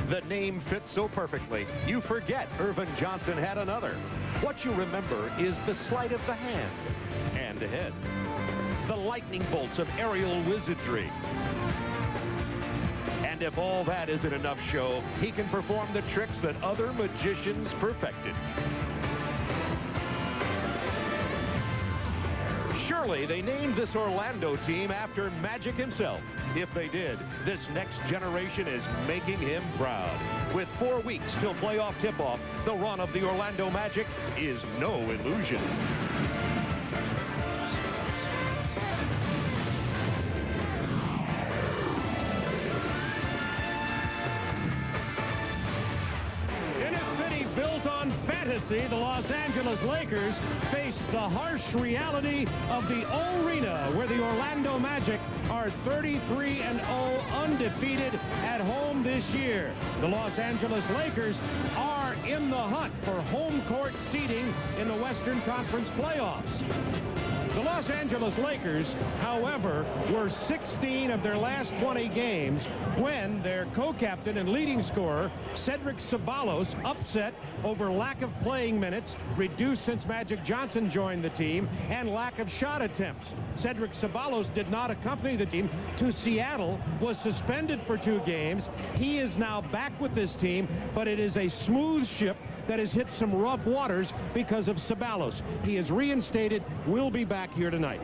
The name fits so perfectly, you forget Irvin Johnson had another. What you remember is the sleight of the hand and ahead. The lightning bolts of aerial wizardry. And if all that isn't enough show, he can perform the tricks that other magicians perfected. Surely they named this Orlando team after Magic himself. If they did, this next generation is making him proud. With 4 weeks till playoff tip-off, the run of the Orlando Magic is no illusion. Built on fantasy, the Los Angeles Lakers face the harsh reality of the arena, where the Orlando Magic are 33-0 undefeated at home this year. The Los Angeles Lakers are in the hunt for home court seating in the Western Conference playoffs. The Los Angeles Lakers, however, were 16 of their last 20 games when their co-captain and leading scorer, Cedric Ceballos, upset over lack of playing minutes, reduced since Magic Johnson joined the team, and lack of shot attempts. Cedric Ceballos did not accompany the team to Seattle, was suspended for 2 games. He is now back with this team, but it is a smooth ship that has hit some rough waters because of Ceballos. He is reinstated, will be back here tonight.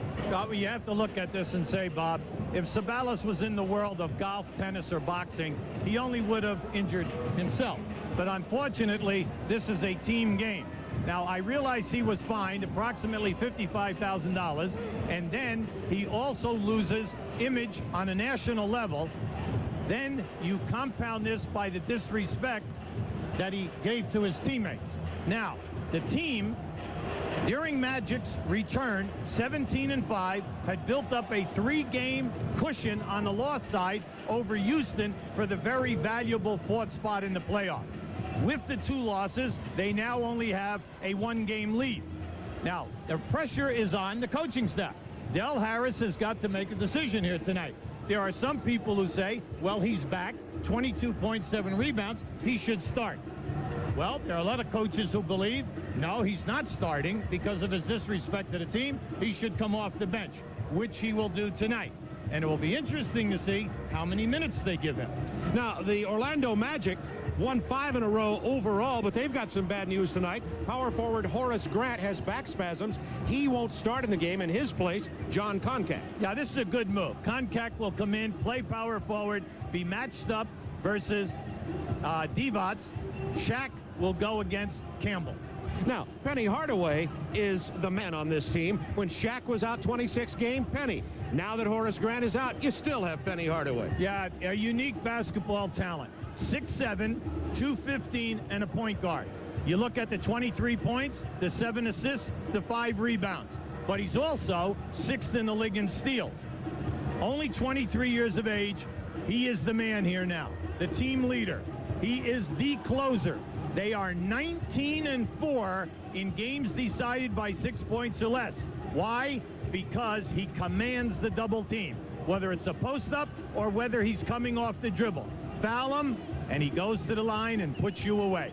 You have to look at this and say, Bob, if Ceballos was in the world of golf, tennis, or boxing, he only would have injured himself. But unfortunately, this is a team game. Now, I realize he was fined approximately $55,000, and then he also loses image on a national level. Then you compound this by the disrespect that he gave to his teammates. Now, the team, during Magic's return, 17-5, had built up a 3-game cushion on the loss side over Houston for the very valuable 4th spot in the playoff. With the 2 losses, they now only have a 1-game lead. Now, the pressure is on the coaching staff. Del Harris has got to make a decision here tonight. There are some people who say, well, he's back, 22.7 rebounds, he should start. Well, there are a lot of coaches who believe, no, he's not starting because of his disrespect to the team. He should come off the bench, which he will do tonight. And it will be interesting to see how many minutes they give him. Now, the Orlando Magic won 5 in a row overall, but they've got some bad news tonight. Power forward Horace Grant has back spasms. He won't start in the game. In his place, John Koncak. Yeah, this is a good move. Koncak will come in, play power forward, be matched up versus Divac. Shaq will go against Campbell. Now, Penny Hardaway is the man on this team. When Shaq was out 26 games, Penny. Now that Horace Grant is out, you still have Penny Hardaway. Yeah, a unique basketball talent. 6'7", 215, and a point guard. You look at the 23 points, the 7 assists, the 5 rebounds. But he's also 6th in the league in steals. Only 23 years of age. He is the man here now. The team leader. He is the closer. They are 19-4 in games decided by 6 points or less. Why? Because he commands the double team, whether it's a post-up or whether he's coming off the dribble. Foul him, and he goes to the line and puts you away.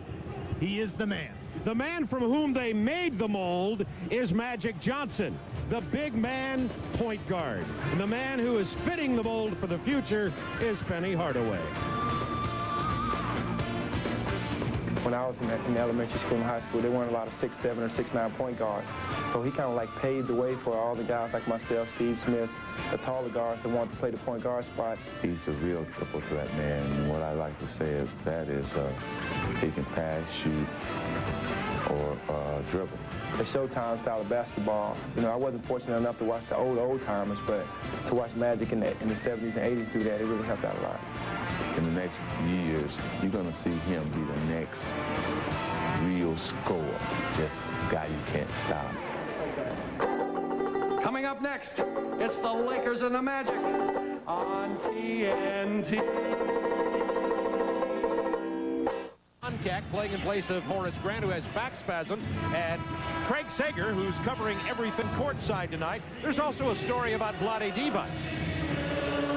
He is the man. The man from whom they made the mold is Magic Johnson, the big man point guard. And the man who is fitting the mold for the future is Penny Hardaway. When I was in elementary school and high school, there weren't a lot of 6'7" or 6'9" point guards. So he kind of like paved the way for all the guys like myself, Steve Smith, the taller guards that wanted to play the point guard spot. He's a real triple threat man. And what I like to say is that is he can pass, shoot, or dribble. The Showtime style of basketball, you know, I wasn't fortunate enough to watch the old timers, but to watch Magic in the 70s and 80s do that, it really helped out a lot. In the next years, you're going to see him be the next real scorer. Just a guy you can't stop. Coming up next, it's the Lakers and the Magic on TNT. Koncak playing in place of Horace Grant, who has back spasms, and Craig Sager, who's covering everything courtside tonight. There's also a story about Vlade Divac.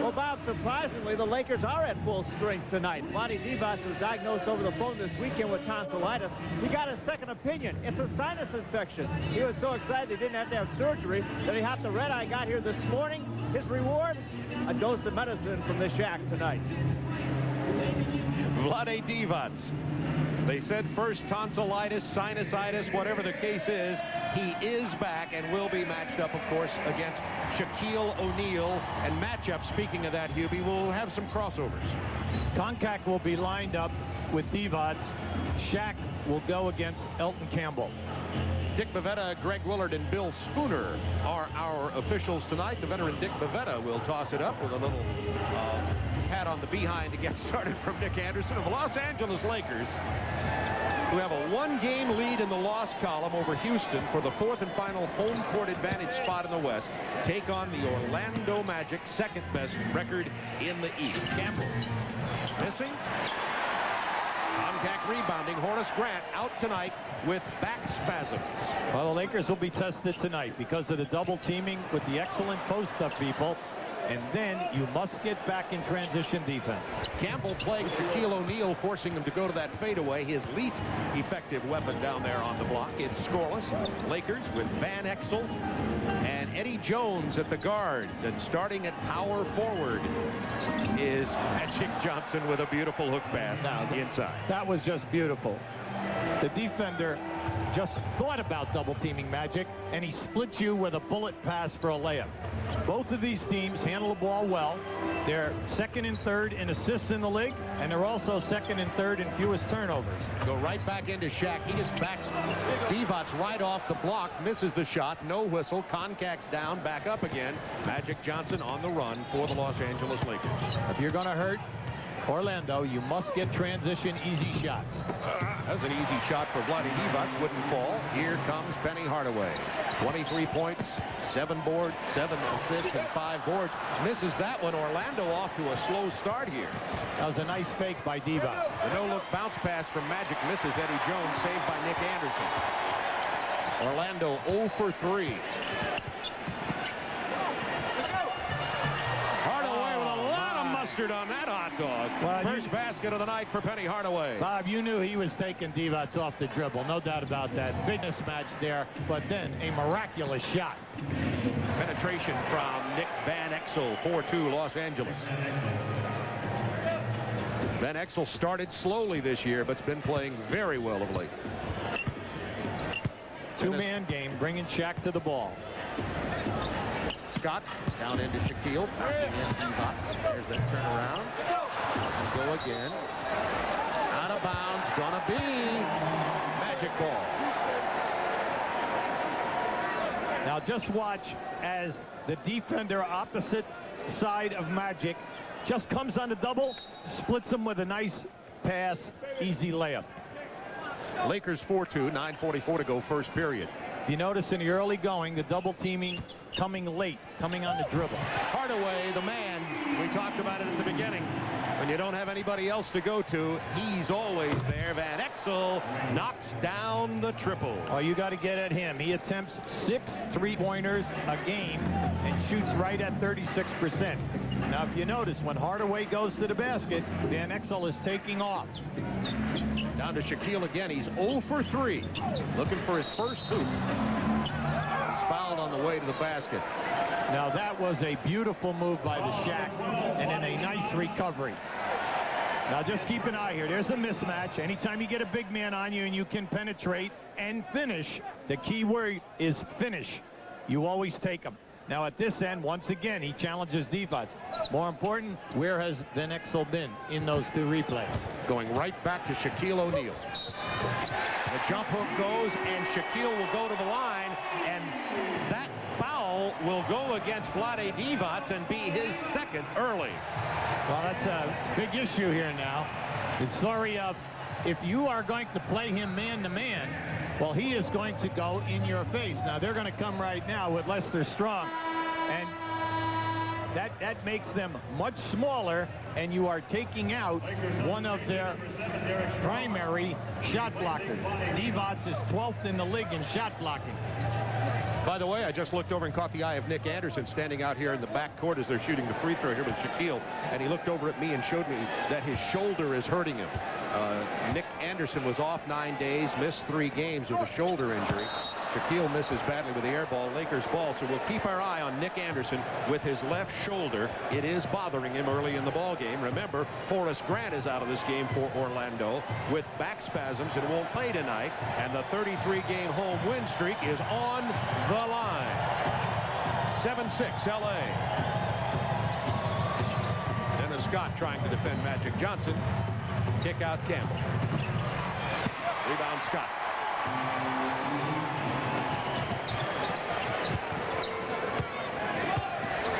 Well, Bob, surprisingly, the Lakers are at full strength tonight. Vlade Divac was diagnosed over the phone this weekend with tonsillitis. He got a second opinion. It's a sinus infection. He was so excited he didn't have to have surgery that he hopped the red eye, got here this morning. His reward, a dose of medicine from the shack tonight. Vlade Divac. They said first tonsillitis, sinusitis, whatever the case is. He is back and will be matched up, of course, against Shaquille O'Neal. And matchup, speaking of that, Hubie, will have some crossovers. Koncak will be lined up with Divac. Shaq will go against Elton Campbell. Dick Bavetta, Greg Willard, and Bill Spooner are our officials tonight. The veteran Dick Bavetta will toss it up with a little pat on the behind to get started from Nick Anderson of the Los Angeles Lakers, who have a one-game lead in the loss column over Houston for the fourth and final home court advantage spot in the West. Take on the Orlando Magic, second best record in the East. Campbell missing. Koncak rebounding. Horace Grant out tonight with back spasms. Well, the Lakers will be tested tonight because of the double teaming with the excellent post-up people. And then you must get back in transition defense. Campbell playing Shaquille O'Neal, forcing him to go to that fadeaway, his least effective weapon down there on the block. It's scoreless. Lakers with Van Exel and Eddie Jones at the guards. And starting at power forward is Magic Johnson with a beautiful hook pass inside. That was just beautiful. The defender just thought about double teaming Magic, and he split you with a bullet pass for a layup. Both of these teams handle the ball well. They're second and third in assists in the league, and they're also second and third in fewest turnovers. Go right back into Shaq. He just backs Divac right off the block, misses the shot, no whistle. Koncak's down, back up again. Magic Johnson on the run for the Los Angeles Lakers. If you're going to hurt Orlando, you must get transition easy shots. That was an easy shot for Vlade Divac. Wouldn't fall. Here comes Penny Hardaway. 23 points, 7 boards, 7 assists, and 5 boards. Misses that one. Orlando off to a slow start here. That was a nice fake by Divac. The no-look bounce pass from Magic misses Eddie Jones, saved by Nick Anderson. Orlando 0 for 3. On that hot dog. Well, first basket of the night for Penny Hardaway. Bob, you knew he was taking Divac off the dribble. No doubt about that. Big mismatch there, but then a miraculous shot. Penetration from Nick Van Exel, 4-2 Los Angeles. Van Exel started slowly this year, but's been playing very well of late. Two-man game, bringing Shaq to the ball. Scott down into Shaquille, backing in Divac. There's that turnaround. And go again. Out of bounds, gonna be Magic ball. Now just watch as the defender opposite side of Magic just comes on the double, splits him with a nice pass, easy layup. Lakers 4-2, 9:44 to go first period. You notice in the early going, the double teaming coming late, coming on the dribble. Hardaway, the man, we talked about it at the beginning. When you don't have anybody else to go to, he's always there. Van Exel knocks down the triple. Oh, you got to get at him. He attempts 6 3-pointers a game and shoots right at 36%. Now, if you notice, when Hardaway goes to the basket, Van Exel is taking off. Down to Shaquille again. He's 0 for 3. Looking for his first hoop. He's fouled on the way to the basket. Now, that was a beautiful move by the Shaq, and then a nice recovery. Now, just keep an eye here. There's a mismatch. Anytime you get a big man on you and you can penetrate and finish, the key word is finish. You always take them. Now, at this end, once again, he challenges Divac. More important, where has Van Exel been in those 2 replays? Going right back to Shaquille O'Neal. The jump hook goes, and Shaquille will go to the line, and that foul will go against Vlade Divac and be his second early. Well, that's a big issue here now. The story of if you are going to play him man-to-man, well, he is going to go in your face. Now, they're going to come right now with Lester Strong, and that makes them much smaller, and you are taking out one of their primary shot blockers. Divac is 12th in the league in shot blocking. By the way, I just looked over and caught the eye of Nick Anderson standing out here in the back court as they're shooting the free throw here with Shaquille, and he looked over at me and showed me that his shoulder is hurting him. Nick Anderson was off 9 days, missed 3 games with a shoulder injury. Shaquille misses badly with the air ball. Lakers ball, so we'll keep our eye on Nick Anderson with his left shoulder. It is bothering him early in the ball game. Remember, Horace Grant is out of this game for Orlando with back spasms and won't play tonight, and the 33-game home win streak is on the line. 7-6 LA. Dennis Scott trying to defend Magic Johnson. Kick out Campbell. Rebound Scott.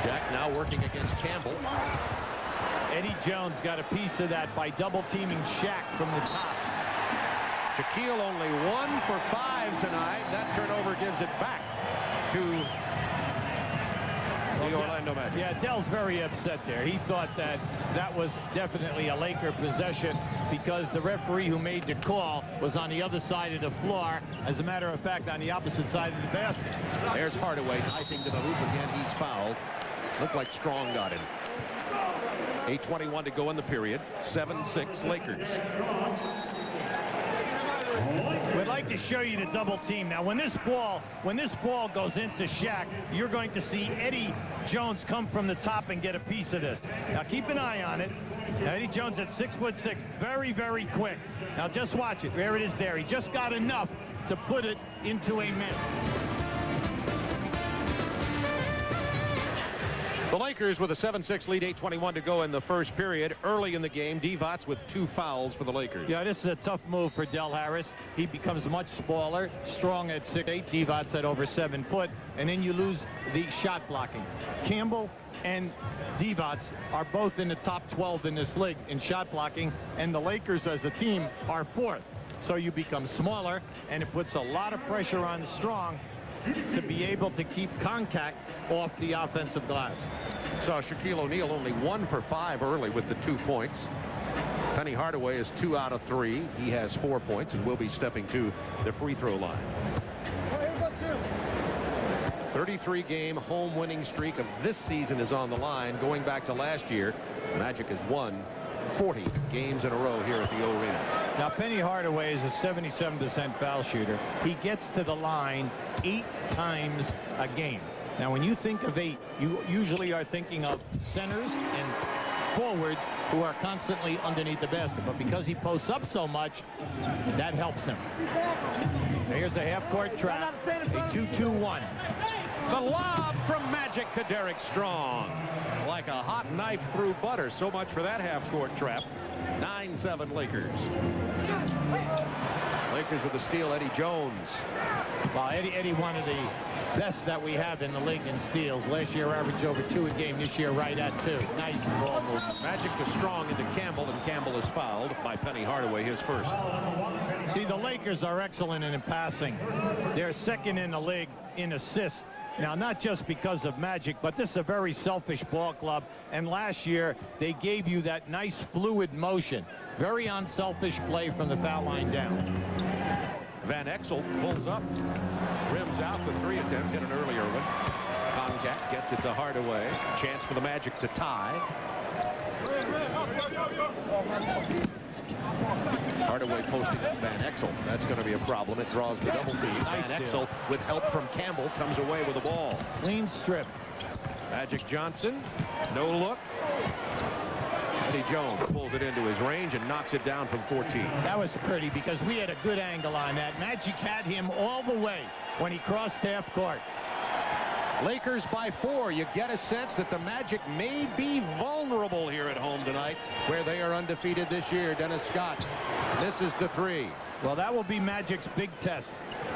Jack now working against Campbell. Eddie Jones got a piece of that by double-teaming Shaq from the top. Shaquille only 1 for 5 tonight. That turnover gives it back to the Orlando Magic. Yeah, Dell's very upset there. He thought that that was definitely a Laker possession because the referee who made the call was on the other side of the floor. As a matter of fact, on the opposite side of the basket. There's Hardaway knifing to the hoop again. He's fouled. Looked like Strong got him. 8:21 to go in the period. 7-6 Lakers. We'd like to show you the double team. Now, when this ball goes into Shaq, you're going to see Eddie Jones come from the top and get a piece of this. Now, keep an eye on it. Now, Eddie Jones at 6'6", very, very quick. Now, just watch it. There it is there. He just got enough to put it into a miss. The Lakers with a 7-6 lead, 8:21 to go in the first period. Early in the game, Divac with 2 fouls for the Lakers. Yeah, this is a tough move for Del Harris. He becomes much smaller, Strong at 6'8", Divac at over 7 foot, and then you lose the shot blocking. Campbell and Divac are both in the top 12 in this league in shot blocking, and the Lakers as a team are 4th. So you become smaller, and it puts a lot of pressure on Strong to be able to keep contact off the offensive glass. Saw Shaquille O'Neal only 1 for 5 early with the 2 points. Penny Hardaway is 2 out of 3. He has 4 points and will be stepping to the free throw line. 33-game home winning streak of this season is on the line. Going back to last year, Magic has won 40 games in a row here at the O-Arena. Now, Penny Hardaway is a 77% foul shooter. He gets to the line 8 times a game. Now, when you think of 8, you usually are thinking of centers and forwards who are constantly underneath the basket. But because he posts up so much, that helps him. Here's a half-court trap, a 2-2-1. The lob from Magic to Derek Strong. Like a hot knife through butter. So much for that half-court trap. 9-7 Lakers. Lakers with the steal, Eddie Jones. Well, Eddie, one of the best that we have in the league in steals. Last year averaged over 2 a game. This year right at 2. Nice ball movement. Magic to Strong into Campbell, and Campbell is fouled by Penny Hardaway, his first. See, the Lakers are excellent in passing. They're second in the league in assists. Now, not just because of Magic, but this is a very selfish ball club. And last year, they gave you that nice fluid motion. Very unselfish play from the foul line down. Van Exel pulls up, rims out the 3 attempt, hit an earlier one. Concat gets it to Hardaway. Chance for the Magic to tie. Hardaway posting up Van Exel. That's going to be a problem. It draws the double team. Nice Van Exel, with help from Campbell, comes away with the ball. Clean strip. Magic Johnson, no look. Eddie Jones pulls it into his range and knocks it down from 14. That was pretty because we had a good angle on that. Magic had him all the way when he crossed half court. Lakers by 4. You get a sense that the Magic may be vulnerable here at home tonight, where they are undefeated this year. Dennis Scott misses the 3. Well, that will be Magic's big test.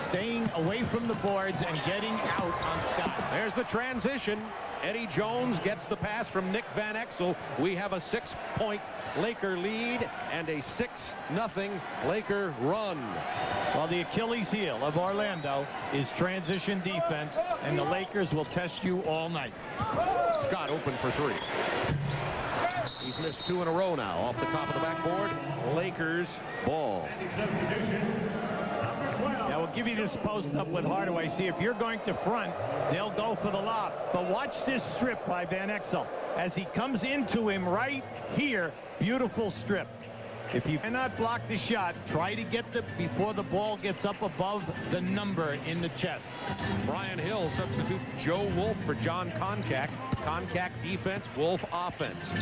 Staying away from the boards and getting out on Scott. There's the transition. Eddie Jones gets the pass from Nick Van Exel. We have a 6-point Laker lead and a 6-0 Laker run. Well, the Achilles heel of Orlando is transition defense, and the Lakers will test you all night. Scott open for 3. He's missed 2 in a row now. Off the top of the backboard, Lakers ball. Now they'll give you this post up with Hardaway. See, if you're going to front, they'll go for the lob. But watch this strip by Van Exel. As he comes into him right here, beautiful strip. If you cannot block the shot, try to get before the ball gets up above the number in the chest. Brian Hill substitute Joe Wolf for John Koncak. Koncak defense, Wolf offense.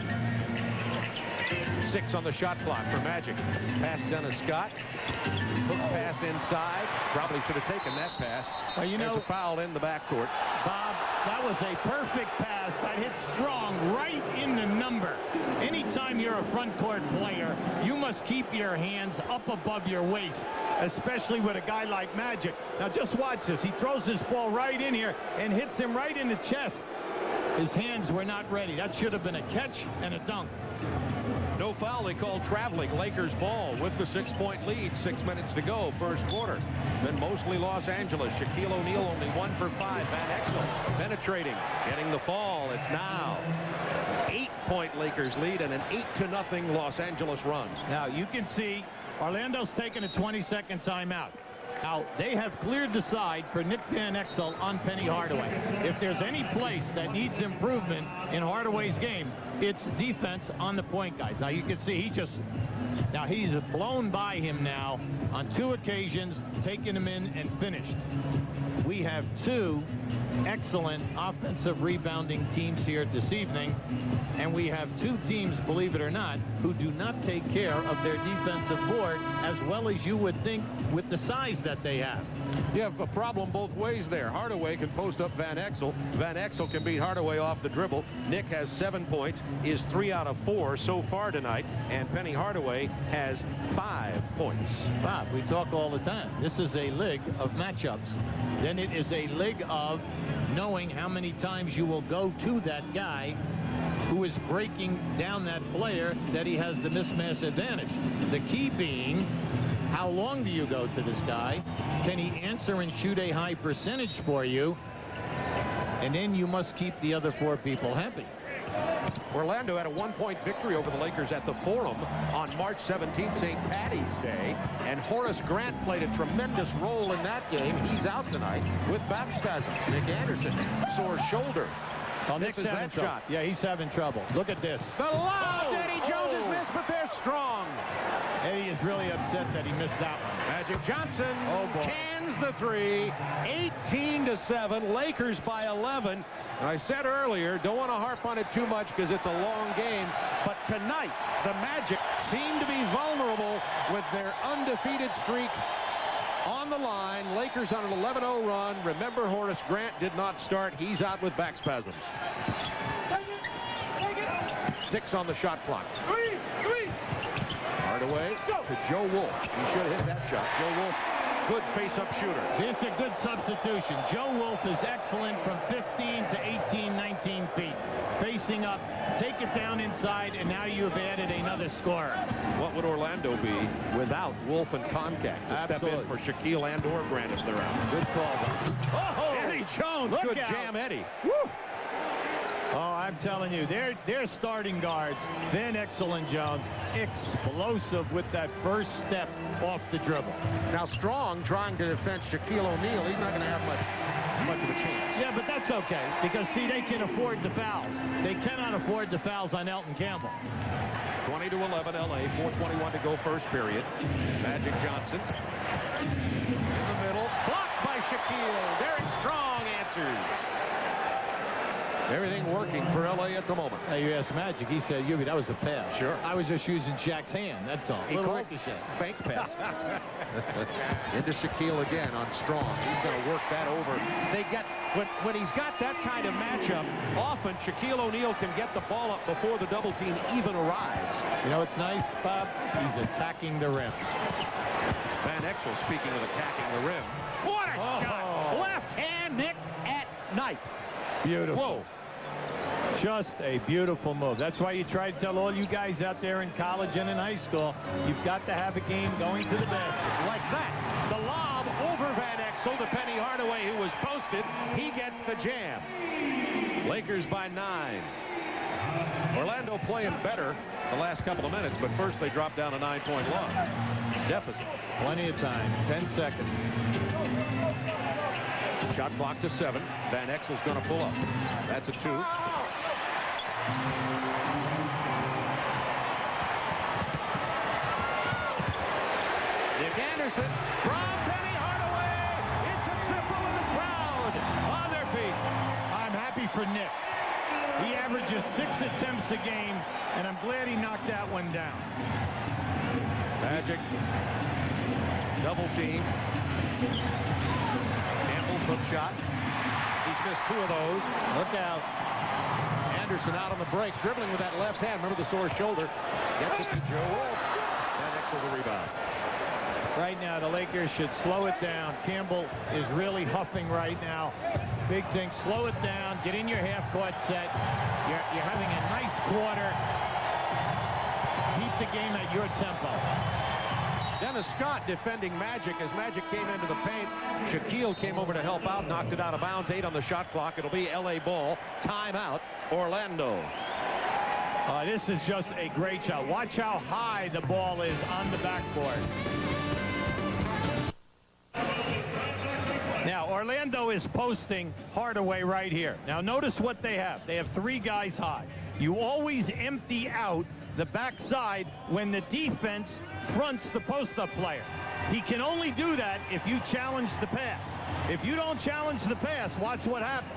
6 on the shot clock for Magic. Pass Dennis Scott. Hook pass inside. Probably should have taken that pass. Well, you There's know, a foul in the backcourt. Bob, that was a perfect pass that hit Strong right in the number. Anytime you're a front court player, you must keep your hands up above your waist, especially with a guy like Magic. Now just watch this. He throws his ball right in here and hits him right in the chest. His hands were not ready. That should have been a catch and a dunk. No foul. They called traveling. Lakers ball with the 6-point lead. 6 minutes to go, first quarter. Then mostly Los Angeles. Shaquille O'Neal only 1 for 5. Van Exel penetrating, getting the fall. It's now 8-point Lakers lead and an 8-0 Los Angeles run. Now you can see Orlando's taking a 20-second timeout. Now, they have cleared the side for Nick Van Exel on Penny Hardaway. If there's any place that needs improvement in Hardaway's game, it's defense on the point guys. Now, you can see he's blown by him now on 2 occasions, taking him in and finished. We have 2 excellent offensive rebounding teams here this evening, and we have 2 teams, believe it or not, who do not take care of their defensive board as well as you would think with the size that they have. You have a problem both ways there. Hardaway can post up Van Exel. Van Exel can beat Hardaway off the dribble. Nick has 7 points, is 3 out of 4 so far tonight, and Penny Hardaway has 5 points. Bob, we talk all the time. This is a league of matchups. Then it is a league of knowing how many times you will go to that guy who is breaking down that player that he has the mismatch advantage. The key being, how long do you go to this guy? Can he answer and shoot a high percentage for you? And then you must keep the other 4 people happy. Orlando had a 1-point victory over the Lakers at the Forum on March 17th, St. Patty's Day, and Horace Grant played a tremendous role in that game. He's out tonight with back spasms. Nick Anderson, sore shoulder. Oh, Nick's having that trouble. shot. Yeah, he's having trouble. Look at this. The lob! Eddie Jones is missed, but they're strong. Eddie is really upset that he missed that one. Magic Johnson boy. cans the 3. 18-7. Lakers by 11. And I said earlier, don't want to harp on it too much because it's a long game. But tonight, the Magic seem to be vulnerable with their undefeated streak on the line. Lakers on an 11-0 run. Remember, Horace Grant did not start. He's out with back spasms. 6 on the shot clock. Hardaway to Joe Wolf. He should have hit that shot. Joe Wolf, good face-up shooter. This is a good substitution. Joe Wolf is excellent from 15 to 18, 19 feet. Facing up, take it down inside, and now you have added another scorer. What would Orlando be without Wolf and Koncak to step in for Shaquille and or Grant if they're out? Good call, though. Oh, Eddie Jones, Look good out. jam, Eddie. Woo! Oh, I'm telling you, they're starting guards, Van Exel and Jones, explosive with that first step off the dribble. Now Strong trying to defend Shaquille O'Neal. He's not going to have much of a chance. Yeah, but that's okay, because, see, they can afford the fouls. They cannot afford the fouls on Elton Campbell. 20-11 LA, 4:21 to go first period. Magic Johnson in the middle, blocked by Shaquille. Derek Strong answers. Everything working for LA at the moment. Hey, you asked Magic, he said, Yugi, that was a pass. Sure. I was just using Shaq's hand, that's all. He Little called ricochet. bank pass. Into Shaquille again on Strong. He's going to work that over. They get when he's got that kind of matchup, often Shaquille O'Neal can get the ball up before the double team even arrives. You know what's nice, Bob? He's attacking the rim. Van Exel, speaking of attacking the rim. What a shot! Left hand Nick at night. Beautiful. Whoa. Just a beautiful move. That's why you try to tell all you guys out there in college and in high school, you've got to have a game going to the basket. Like that. The lob over Van Exel to Penny Hardaway, who was posted. He gets the jam. Lakers by 9. Orlando playing better the last couple of minutes, but first they dropped down a 9-point loss. deficit. Plenty of time. 10 seconds. Shot clock to 7. Van Exel's going to pull up. That's a 2. Nick Anderson from Penny Hardaway. It's a triple in the crowd on their feet. I'm happy for Nick. He averages 6 attempts a game, and I'm glad he knocked that one down. Magic double team. Campbell's hook shot. He's missed 2 of those. Look out. Anderson out on the break, dribbling with that left hand. Remember the sore shoulder. Gets it to Joe Wolf. Van Exel the rebound. Right now, the Lakers should slow it down. Campbell is really huffing right now. Big thing, slow it down. Get in your half-court set. You're having a nice quarter. Keep the game at your tempo. Dennis Scott defending Magic as Magic came into the paint. Shaquille came over to help out, knocked it out of bounds. 8 on the shot clock. It'll be L.A. ball. Timeout, Orlando. This is just a great shot. Watch how high the ball is on the backboard. Now, Orlando is posting Hardaway right here. Now, notice what they have. They have 3 guys high. You always empty out the backside when the defense fronts the post-up player. He can only do that if you challenge the pass. If you don't challenge the pass, watch what happens.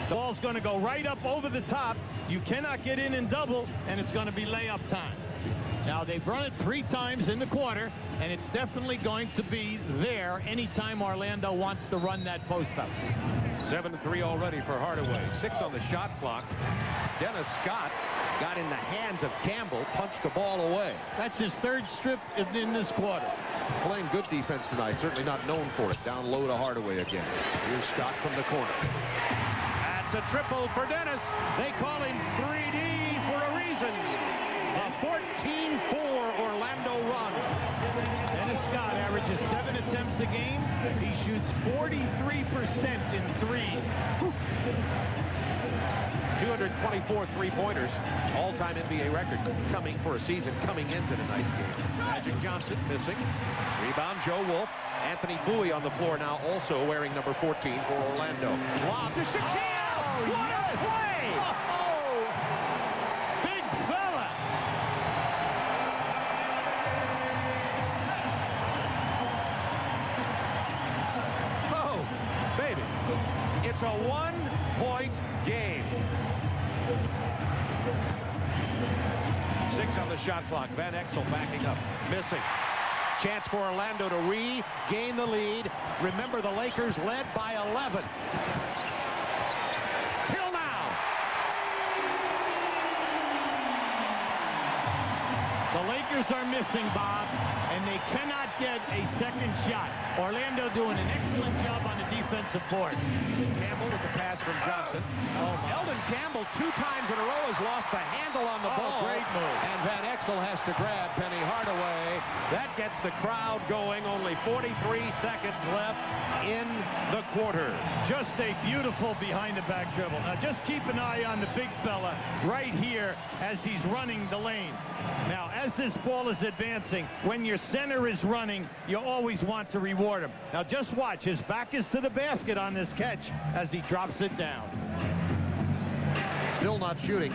The ball's going to go right up over the top. You cannot get in and double, and it's going to be layup time. Now, they've run it 3 times in the quarter, and it's definitely going to be there anytime Orlando wants to run that post-up. 7-3 already for Hardaway. 6 on the shot clock. Dennis Scott got in the hands of Campbell, punched the ball away. That's his 3rd strip in this quarter. Playing good defense tonight, certainly not known for it. Down low to Hardaway again. Here's Scott from the corner. That's a triple for Dennis. They call him 3D for a reason. A 14-4 Orlando run. Dennis Scott averages 7 attempts a game. He shoots 43% in threes. 224 three-pointers, all-time NBA record coming for a season coming into tonight's game. Magic Johnson missing. Rebound, Joe Wolf. Anthony Bowie on the floor now, also wearing number 14 for Orlando. Lob to Shaquille! What a play! Oh, big fella! Oh, baby. It's a one-point game. 6 on the shot clock. Van Exel backing up. Missing. Chance for Orlando to regain the lead. Remember, the Lakers led by 11. Till now. The Lakers are missing, Bob, and they cannot get a second shot. Orlando doing an excellent job on the defensive board. Campbell with the pass from Johnson. Eldon Campbell 2 times in a row has lost the handle on the ball. Great move. And Van Exel has to grab Penny Hardaway. That gets the crowd going. Only 43 seconds left in the quarter. Just a beautiful behind-the-back dribble. Now, just keep an eye on the big fella right here as he's running the lane. Now, as this ball is advancing, when your center is running, you always want to reward him. Now, just watch. His back is to the basket on this catch as he drops it down. Still not shooting.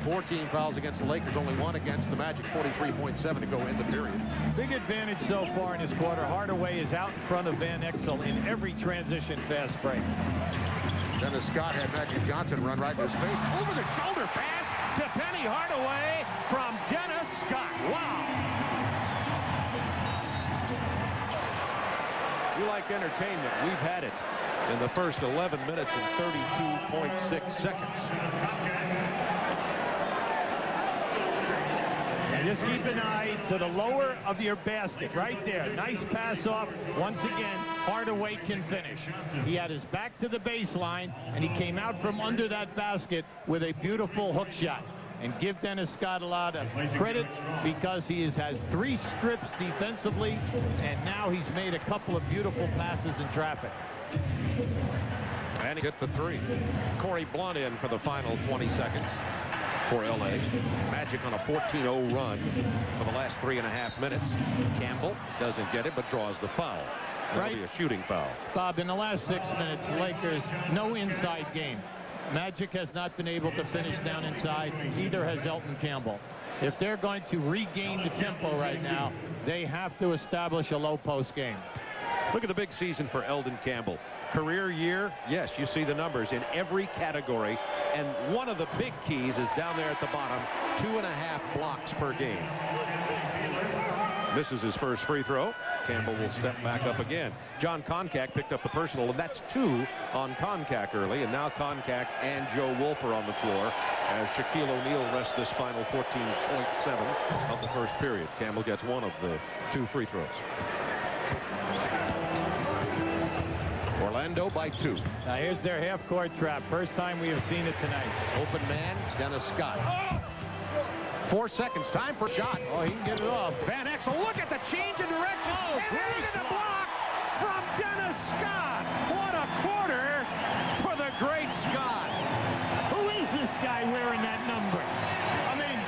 14 fouls against the Lakers, only 1 against the Magic. 43.7 to go in the period. Big advantage so far in this quarter. Hardaway is out in front of Van Exel in every transition fast break. Dennis Scott had Magic Johnson run right in his face. Over the shoulder pass to Penny Hardaway from Dennis Scott. Wow. You like entertainment? We've had it in the first 11 minutes and 32.6 seconds. Just keep an eye to the lower of your basket right there. Nice pass off. Once again, Hardaway can finish. He had his back to the baseline, and he came out from under that basket with a beautiful hook shot. And give Dennis Scott a lot of credit because he has 3 strips defensively, and now he's made a couple of beautiful passes in traffic. And he hit the 3. Corey Blunt in for the final 20 seconds. for L.A. Magic on a 14-0 run for the last 3.5 minutes. Campbell doesn't get it, but draws the foul. That'll be a shooting foul. Bob, in the last 6 minutes, Lakers, no inside game. Magic has not been able to finish down inside. Neither has Elton Campbell. If they're going to regain the tempo right now, they have to establish a low post game. Look at the big season for Eldon Campbell. Career year, yes, you see the numbers in every category. And one of the big keys is down there at the bottom, 2.5 blocks per game. Misses his first free throw. Campbell will step back up again. John Koncak picked up the personal, and that's 2 on Koncak early. And now Koncak and Joe Wolf are on the floor as Shaquille O'Neal rests this final 14.7 of the first period. Campbell gets one of the 2 free throws. Orlando by 2. Now here's their half-court trap. First time we have seen it tonight. Open man, Dennis Scott. 4 seconds, time for a shot. Oh, he can get it off. Van Exel, look at the change in direction. Oh, and great into the block from Dennis Scott. What a quarter for the great Scott. Who is this guy wearing that number? I mean,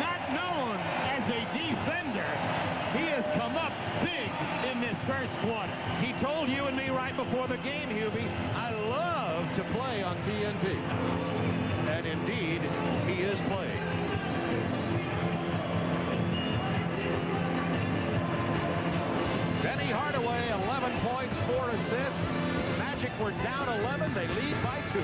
not known as a defender, he has come up big in this first quarter. He told you and me right before the game, Hubie, I love to play on TNT. And indeed, he is playing. Benny Hardaway, 11 points, 4 assists. Magic were down 11. They lead by 2.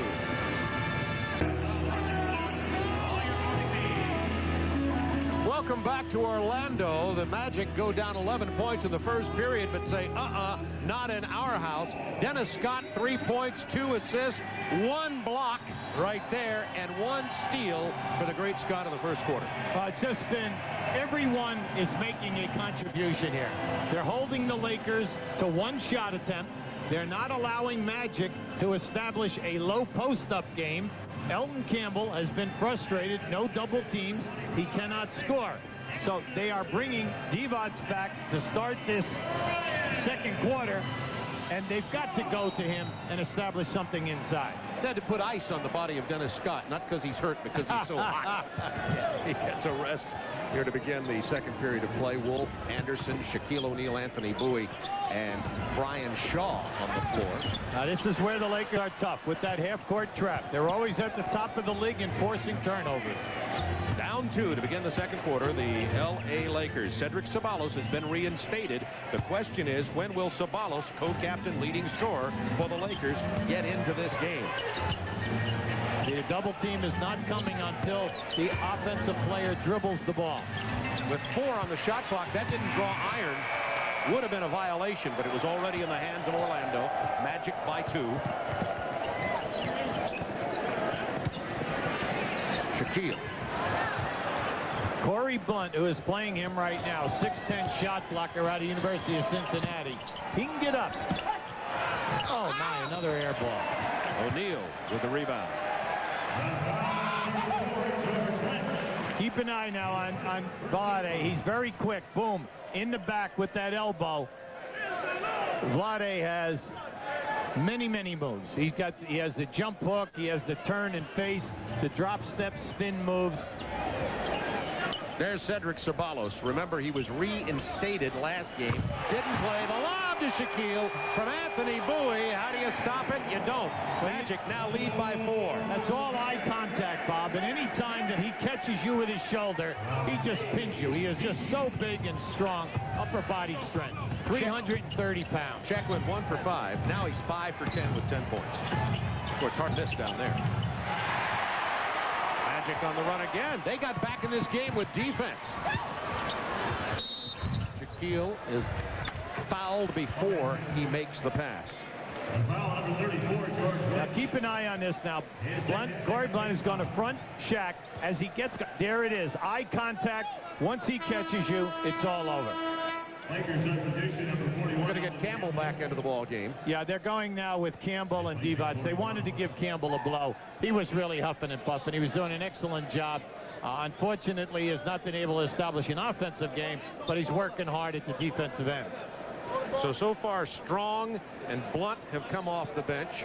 Welcome back to Orlando. The Magic go down 11 points in the first period, but say, not in our house. Dennis Scott, 3 points, 2 assists, 1 block right there, and 1 steal for the great Scott in the first quarter. It's just been, everyone is making a contribution here. They're holding the Lakers to 1 shot attempt. They're not allowing Magic to establish a low post-up game. Elton Campbell has been frustrated. No double teams. He cannot score. So they are bringing Divac back to start this second quarter, and they've got to go to him and establish something inside. They had to put ice on the body of Dennis Scott, not because he's hurt, because he's so hot. He gets a rest here to begin the second period of play. Wolf, Anderson, Shaquille O'Neal, Anthony Bowie, and Brian Shaw on the floor. Now this is where the Lakers are tough with that half-court trap. They're always at the top of the league in forcing turnovers. Down 2 to begin the second quarter, the L.A. Lakers. Cedric Ceballos has been reinstated. The question is, when will Ceballos, co-captain, leading scorer for the Lakers, get into this game? The double team is not coming until the offensive player dribbles the ball. With 4 on the shot clock, that didn't draw iron. Would have been a violation, but it was already in the hands of Orlando. Magic by 2. Shaquille. Corey Blunt, who is playing him right now, 6'10" shot blocker out of the University of Cincinnati. He can get up. Oh, my, another air ball. O'Neal with the rebound. Keep an eye now on Vlade. He's very quick. Boom. In the back with that elbow. Vlade has many moves. He has the jump hook. He has the turn and face, the drop step spin moves. There's Cedric Ceballos. Remember, he was reinstated last game. Didn't play. The lob to Shaquille from Anthony Bowie. How do you stop it? You don't. Magic now lead by 4. That's all eye contact, Bob. And any time that he catches you with his shoulder, he just pins you. He is just so big and strong. Upper body strength. 330 pounds. Check went 1 for 5. Now he's 5 for 10 with 10 points. Of course, hard miss down there. Magic on the run again. They got back in this game with defense. Shaquille is fouled before he makes the pass. Now keep an eye on this now. Corey Blunt is going to front Shaq as he gets. There it is. Eye contact. Once he catches you, it's all over. We're going to get Campbell back into the ball game. Yeah, they're going now with Campbell and Divac. They wanted to give Campbell a blow. He was really huffing and puffing. He was doing an excellent job. Unfortunately, he has not been able to establish an offensive game, but he's working hard at the defensive end. So far, Strong and Blunt have come off the bench.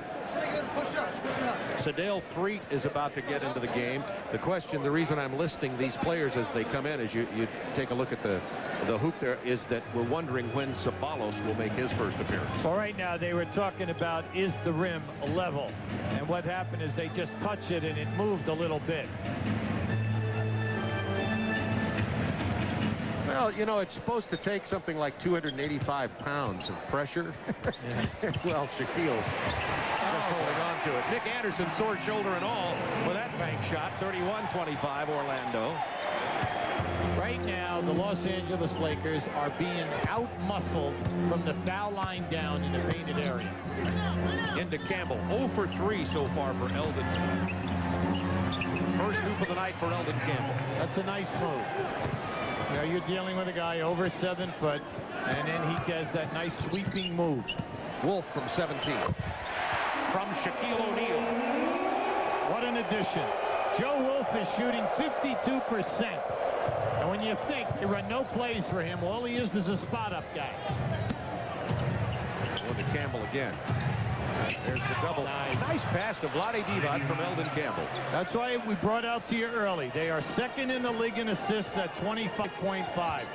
Sedale Threet is about to get into the game. The reason I'm listing these players as they come in, as you take a look at the hoop there, is that we're wondering when Sabalos will make his first appearance. Well, right now they were talking about, is the rim level? And what happened is they just touched it and it moved a little bit. Well, you know, it's supposed to take something like 285 pounds of pressure. Well, Shaquille just holding on to it. Nick Anderson, sore shoulder and all, with that bank shot. 31-25 Orlando. Right now, the Los Angeles Lakers are being out-muscled from the foul line down in the painted area. Into Campbell. 0 for 3 so far for Eldon. First hoop of the night for Eldon Campbell. That's a nice move. You know, you're dealing with a guy over 7 foot, and then he does that nice sweeping move. Wolf from 17. From Shaquille O'Neal. What an addition. Joe Wolf is shooting 52%. And when you think they run no plays for him, all he is a spot-up guy. Going to Campbell again. There's the double. Nice pass to Vlade Divac from Eldon Campbell. That's why we brought out to you early. They are second in the league in assists at 25.5.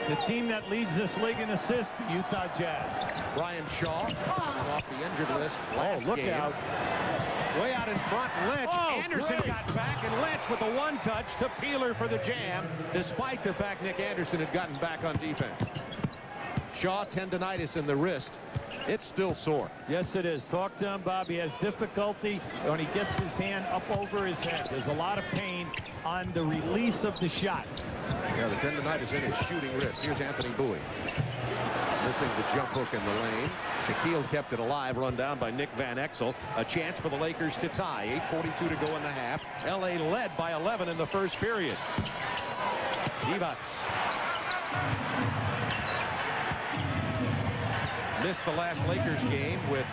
The team that leads this league in assists, the Utah Jazz. Brian Shaw off the injured list last look game. out. Way out in front, Lynch. Anderson great. got back, and Lynch with a one-touch to Peeler for the jam, despite the fact Nick Anderson had gotten back on defense. Shaw, tendonitis in the wrist. It's still sore. Yes, it is. Talk to him, Bob. He has difficulty when he gets his hand up over his head. There's a lot of pain on the release of the shot. Yeah, the tendonitis in his shooting wrist. Here's Anthony Bowie. Missing the jump hook in the lane. Shaquille kept it alive, run down by Nick Van Exel. A chance for the Lakers to tie. 8:42 to go in the half. L.A. led by 11 in the first period. Divac missed the last Lakers game with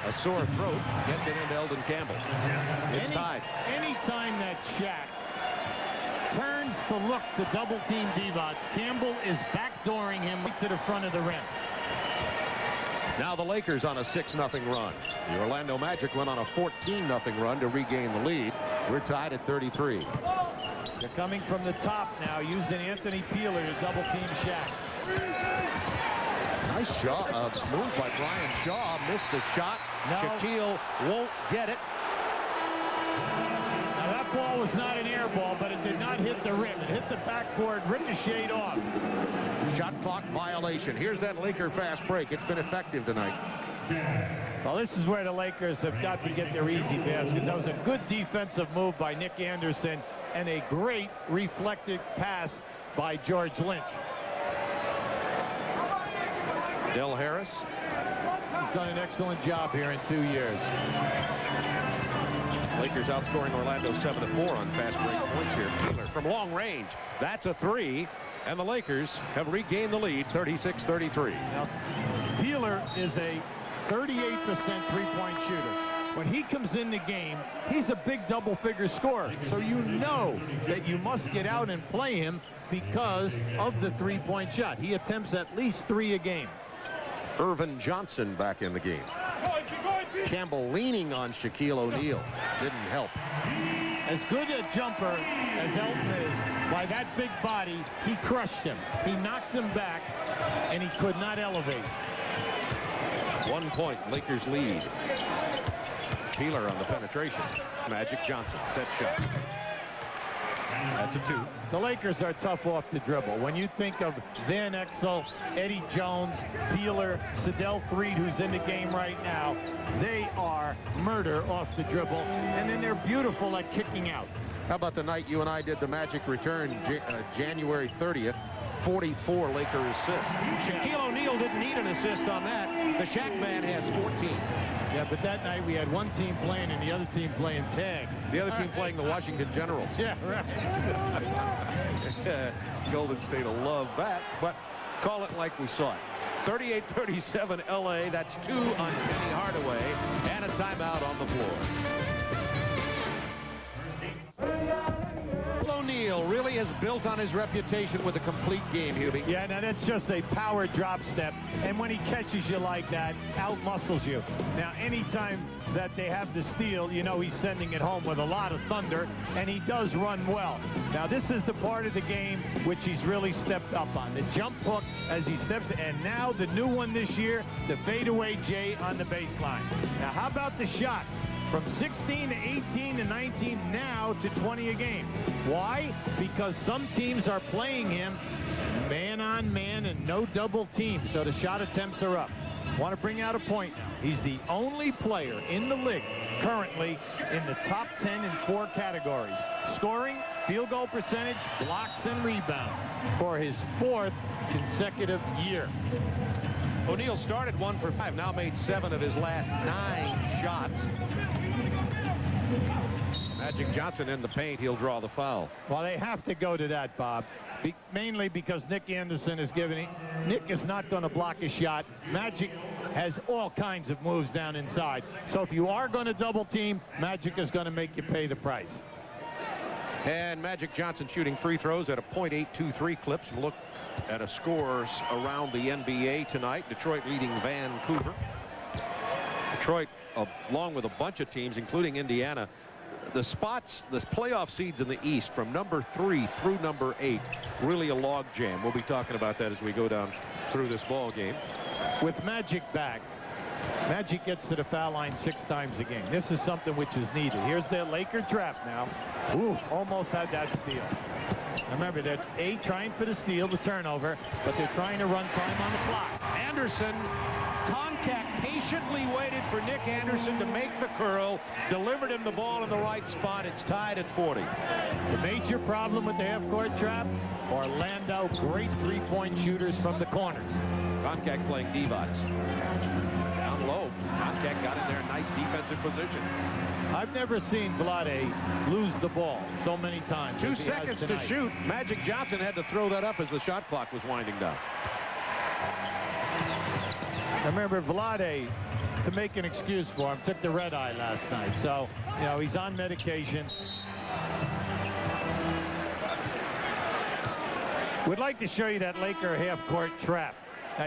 a sore throat. Gets it into Eldon Campbell. It's tied. Anytime that Shaq turns to look to double-team Divac, Campbell is backdooring him right to the front of the rim. Now the Lakers on a 6-0 run. The Orlando Magic went on a 14-0 run to regain the lead. We're tied at 33. They're coming from the top now, using Anthony Peeler to double-team Shaq. Nice shot, move by Brian Shaw. Missed the shot. No. Shaquille won't get it. Now that ball was not an air ball, but it did not hit the rim. It hit the backboard, ricocheted off. Shot clock violation. Here's that Laker fast break. It's been effective tonight. Well, this is where the Lakers have got to get their easy basket. That was a good defensive move by Nick Anderson and a great reflected pass by George Lynch. Del Harris. He's done an excellent job here in 2 years. Lakers outscoring Orlando 7-4 on fast break points here. Peeler from long range. That's a 3. And the Lakers have regained the lead, 36-33. Now, Peeler is a 38% three-point shooter. When he comes in the game, he's a big double-figure scorer. So you know that you must get out and play him because of the three-point shot. He attempts at least 3 a game. Irvin Johnson back in the game. Campbell leaning on Shaquille O'Neal. Didn't help. As good a jumper as Elton is, by that big body, he crushed him. He knocked him back, and he could not elevate. 1 point, Lakers lead. Peeler on the penetration. Magic Johnson, set shot. That's a 2. The Lakers are tough off the dribble. When you think of Van Exel, Eddie Jones, Peeler, Sedale Threet, who's in the game right now, they are murder off the dribble, and then they're beautiful at kicking out. How about the night you and I did the Magic return, January 30th? 44 Laker assists. Shaquille O'Neal didn't need an assist on that. The Shaq man has 14. Yeah, but that night we had one team playing and the other team playing tag. The other team playing the Washington Generals. Yeah, right. Golden State will love that, but call it like we saw it. 38-37 L.A. That's 2 on Penny Hardaway and a timeout on the floor. O'Neal really has has built on his reputation with a complete game, Hubie. Yeah, now that's just a power drop step. And when he catches you like that, out-muscles you. Now, anytime that they have the steal, you know he's sending it home with a lot of thunder, and he does run well. Now, this is the part of the game which he's really stepped up on. The jump hook as he steps, and now the new one this year, the fadeaway J on the baseline. Now, how about the shots? From 16 to 18 to 19, now to 20 a game. Why? Because some teams are playing him man on man and no double team, so the shot attempts are up. Want to bring out a point now. He's the only player in the league currently in the top 10 in 4 categories: scoring, field goal percentage, blocks, and rebounds for his 4th consecutive year. O'Neal started 1 for 5, now made 7 of his last 9 shots. Magic Johnson in the paint. He'll draw the foul. Well, they have to go to that, Bob. Mainly because Nick Anderson is giving it. Nick is not going to block a shot. Magic has all kinds of moves down inside. So if you are going to double team, Magic is going to make you pay the price. And Magic Johnson shooting free throws at a .823 clip. Some look at a scores around the NBA tonight. Detroit leading Vancouver. Detroit, along with a bunch of teams, including Indiana. The playoff seeds in the East from number 3 through number 8, really a log jam. We'll be talking about that as we go down through this ball game. With Magic back, Magic gets to the foul line 6 times a game. This is something which is needed. Here's their Laker trap now. Ooh, almost had that steal. Remember, they're trying for the steal, the turnover, but they're trying to run time on the clock. Anderson, Concac patiently waited for Nick Anderson to make the curl, delivered him the ball in the right spot. It's tied at 40. The major problem with the half-court trap, Orlando, great three-point shooters from the corners. Concac playing Divac. Down low. Concac got in there in nice defensive position. I've never seen Vlade lose the ball so many times. 2 seconds to shoot. Magic Johnson had to throw that up as the shot clock was winding down. I remember Vlade, to make an excuse for him, took the red eye last night. So, you know, he's on medication. We'd like to show you that Laker half-court trap.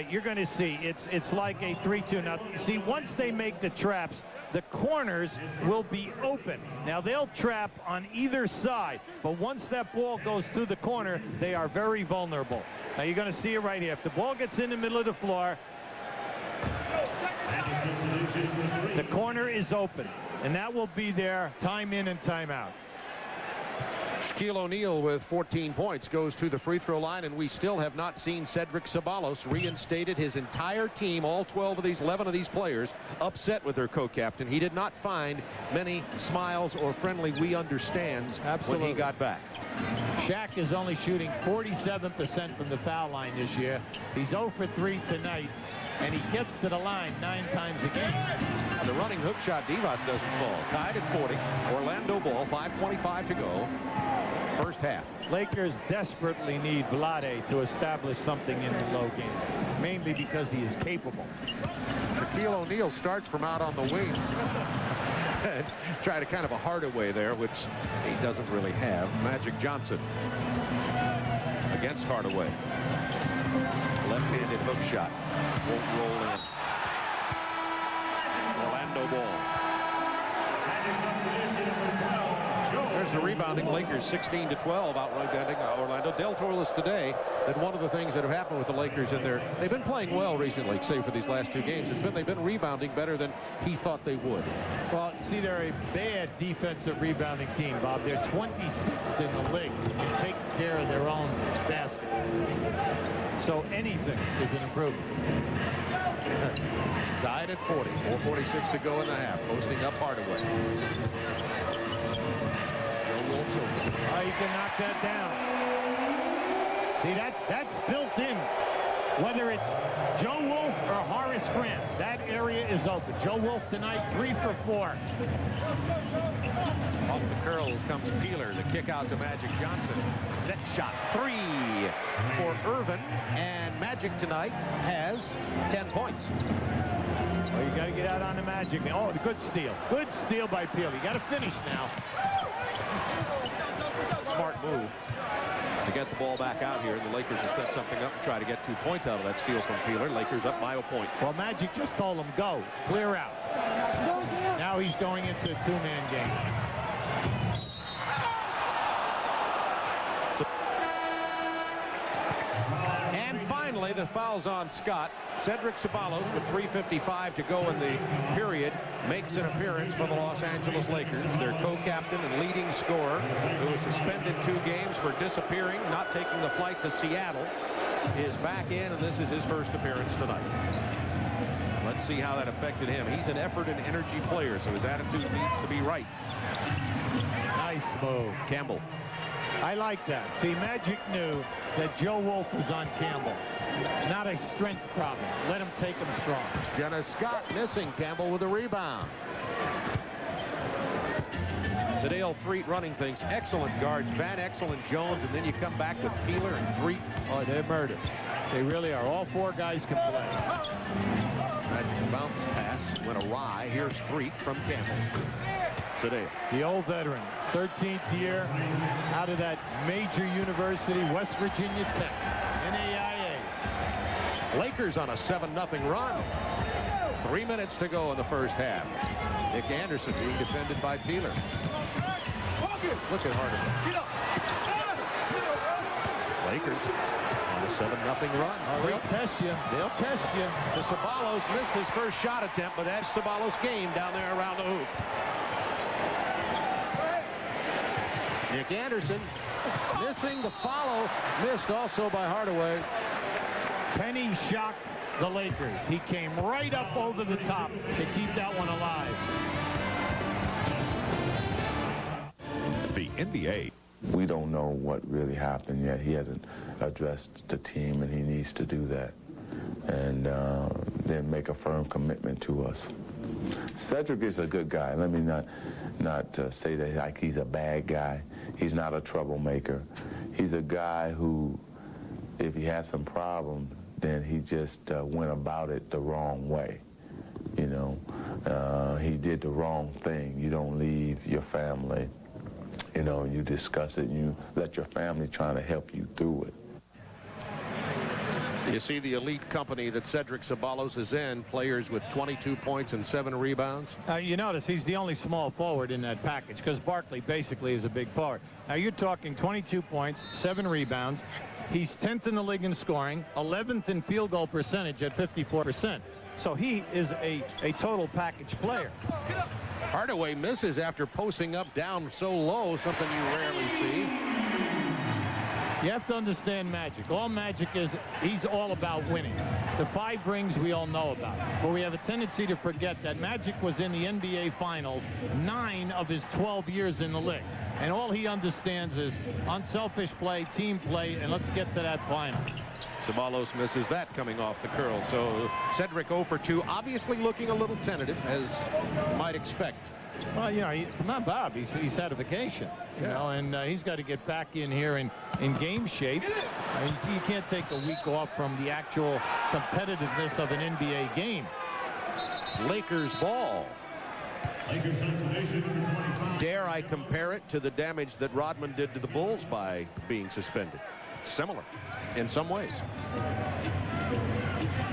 You're going to see it's like a 3-2. Now, see, once they make the traps, the corners will be open. Now, they'll trap on either side, but once that ball goes through the corner, they are very vulnerable. Now, you're going to see it right here. If the ball gets in the middle of the floor, the corner is open, and that will be there time in and time out. Shaquille O'Neal with 14 points goes to the free throw line, and we still have not seen Cedric Ceballos reinstated. His entire team, all 11 of these players, upset with their co-captain. He did not find many smiles or friendly "we understands" when he got back. Shaq is only shooting 47% from the foul line this year. He's 0 for 3 tonight, and he gets to the line 9 times a game. The running hook shot, Divac doesn't fall. Tied at 40. Orlando ball, 5:25 to go. First half. Lakers desperately need Vlade to establish something in the low game, mainly because he is capable. Shaquille O'Neal starts from out on the wing. Tried a kind of a Hardaway there, which he doesn't really have. Magic Johnson against Hardaway. Left-handed hook shot. Won't roll in. Orlando ball. There's the rebounding. Lakers 16-12 outrunning Orlando. Del told us today that one of the things that have happened with the Lakers in there, they've been playing well recently, save for these last 2 games. They've been rebounding better than he thought they would. Well, see, they're a bad defensive rebounding team, Bob. They're 26th in the league in taking care of their own basket. So anything is an improvement. Tied at 40. 4:46 to go in the half. Posting up Hardaway. Oh, you can knock that down. See, that's built in. Whether it's Joe Wolf or Horace Grant, that area is open. Joe Wolf tonight, 3 for 4. Off the curl comes Peeler. The kick out to Magic Johnson. Set shot 3 for Irvin. And Magic tonight has 10 points. Well, you got to get out on the Magic. Oh, good steal. Good steal by Peeler. You got to finish now. Smart move. get the ball back out here, and the Lakers will set something up and try to get 2 points out of that steal from Peeler. Lakers up by a point. Well, Magic just told him, go, clear out. Now he's going into a two-man game. And finally, the foul's on Scott. Cedric Ceballos, with 3:55 to go in the period, makes an appearance for the Los Angeles Lakers. Their co-captain and leading scorer, who was suspended 2 games for disappearing, not taking the flight to Seattle, is back in, and this is his first appearance tonight. Let's see how that affected him. He's an effort and energy player, so his attitude needs to be right. Nice move. Campbell. I like that. See, Magic knew that Joe Wolf was on Campbell. Not a strength problem. Let him take him strong. Dennis Scott missing. Campbell with a rebound. Sadale Threet running things. Excellent guards. Van Exel and Jones, and then you come back with Peeler and Threet. Oh, they're murder. They really are. All 4 guys can play. Magic bounce pass went awry. Here's Threet from Campbell. Sadale. The old veteran, 13th year out of that major university, West Virginia Tech, NAIA. Lakers on a 7-0 run. 3 minutes to go in the first half. Nick Anderson being defended by Peeler. Look at Hardaway. Lakers on a 7-0 run. Oh, they'll test you. They'll test you. The Ceballos missed his first shot attempt, but that's Ceballos' game down there around the hoop. Nick Anderson missing the follow. Missed also by Hardaway. Penny shocked the Lakers. He came right up over the top to keep that one alive. The NBA. We don't know what really happened yet. He hasn't addressed the team, and he needs to do that. And then make a firm commitment to us. Cedric is a good guy. Let me not say that like he's a bad guy. He's not a troublemaker. He's a guy who, if he has some problems, then he just went about it the wrong way. You know, he did the wrong thing. You don't leave your family. You know, you discuss it, and you let your family try to help you through it. You see the elite company that Cedric Ceballos is in, players with 22 points and 7 rebounds. You notice he's the only small forward in that package because Barkley basically is a big forward. Now you're talking 22 points, 7 rebounds. He's 10th in the league in scoring, 11th in field goal percentage at 54%. So he is a total package player. Hardaway misses after posting up down so low, something you rarely see. You have to understand Magic. All Magic is, he's all about winning. The 5 rings we all know about. But we have a tendency to forget that Magic was in the NBA Finals 9 of his 12 years in the league. And all he understands is unselfish play, team play, and let's get to that final. Ceballos misses that coming off the curl. So Cedric 0 for 2, obviously looking a little tentative, as you might expect. Well, you know, not Bob. He's had a vacation, you know, and he's got to get back in here in game shape. I mean, you can't take a week off from the actual competitiveness of an NBA game. Lakers ball. Dare I compare it to the damage that Rodman did to the Bulls by being suspended? Similar in some ways.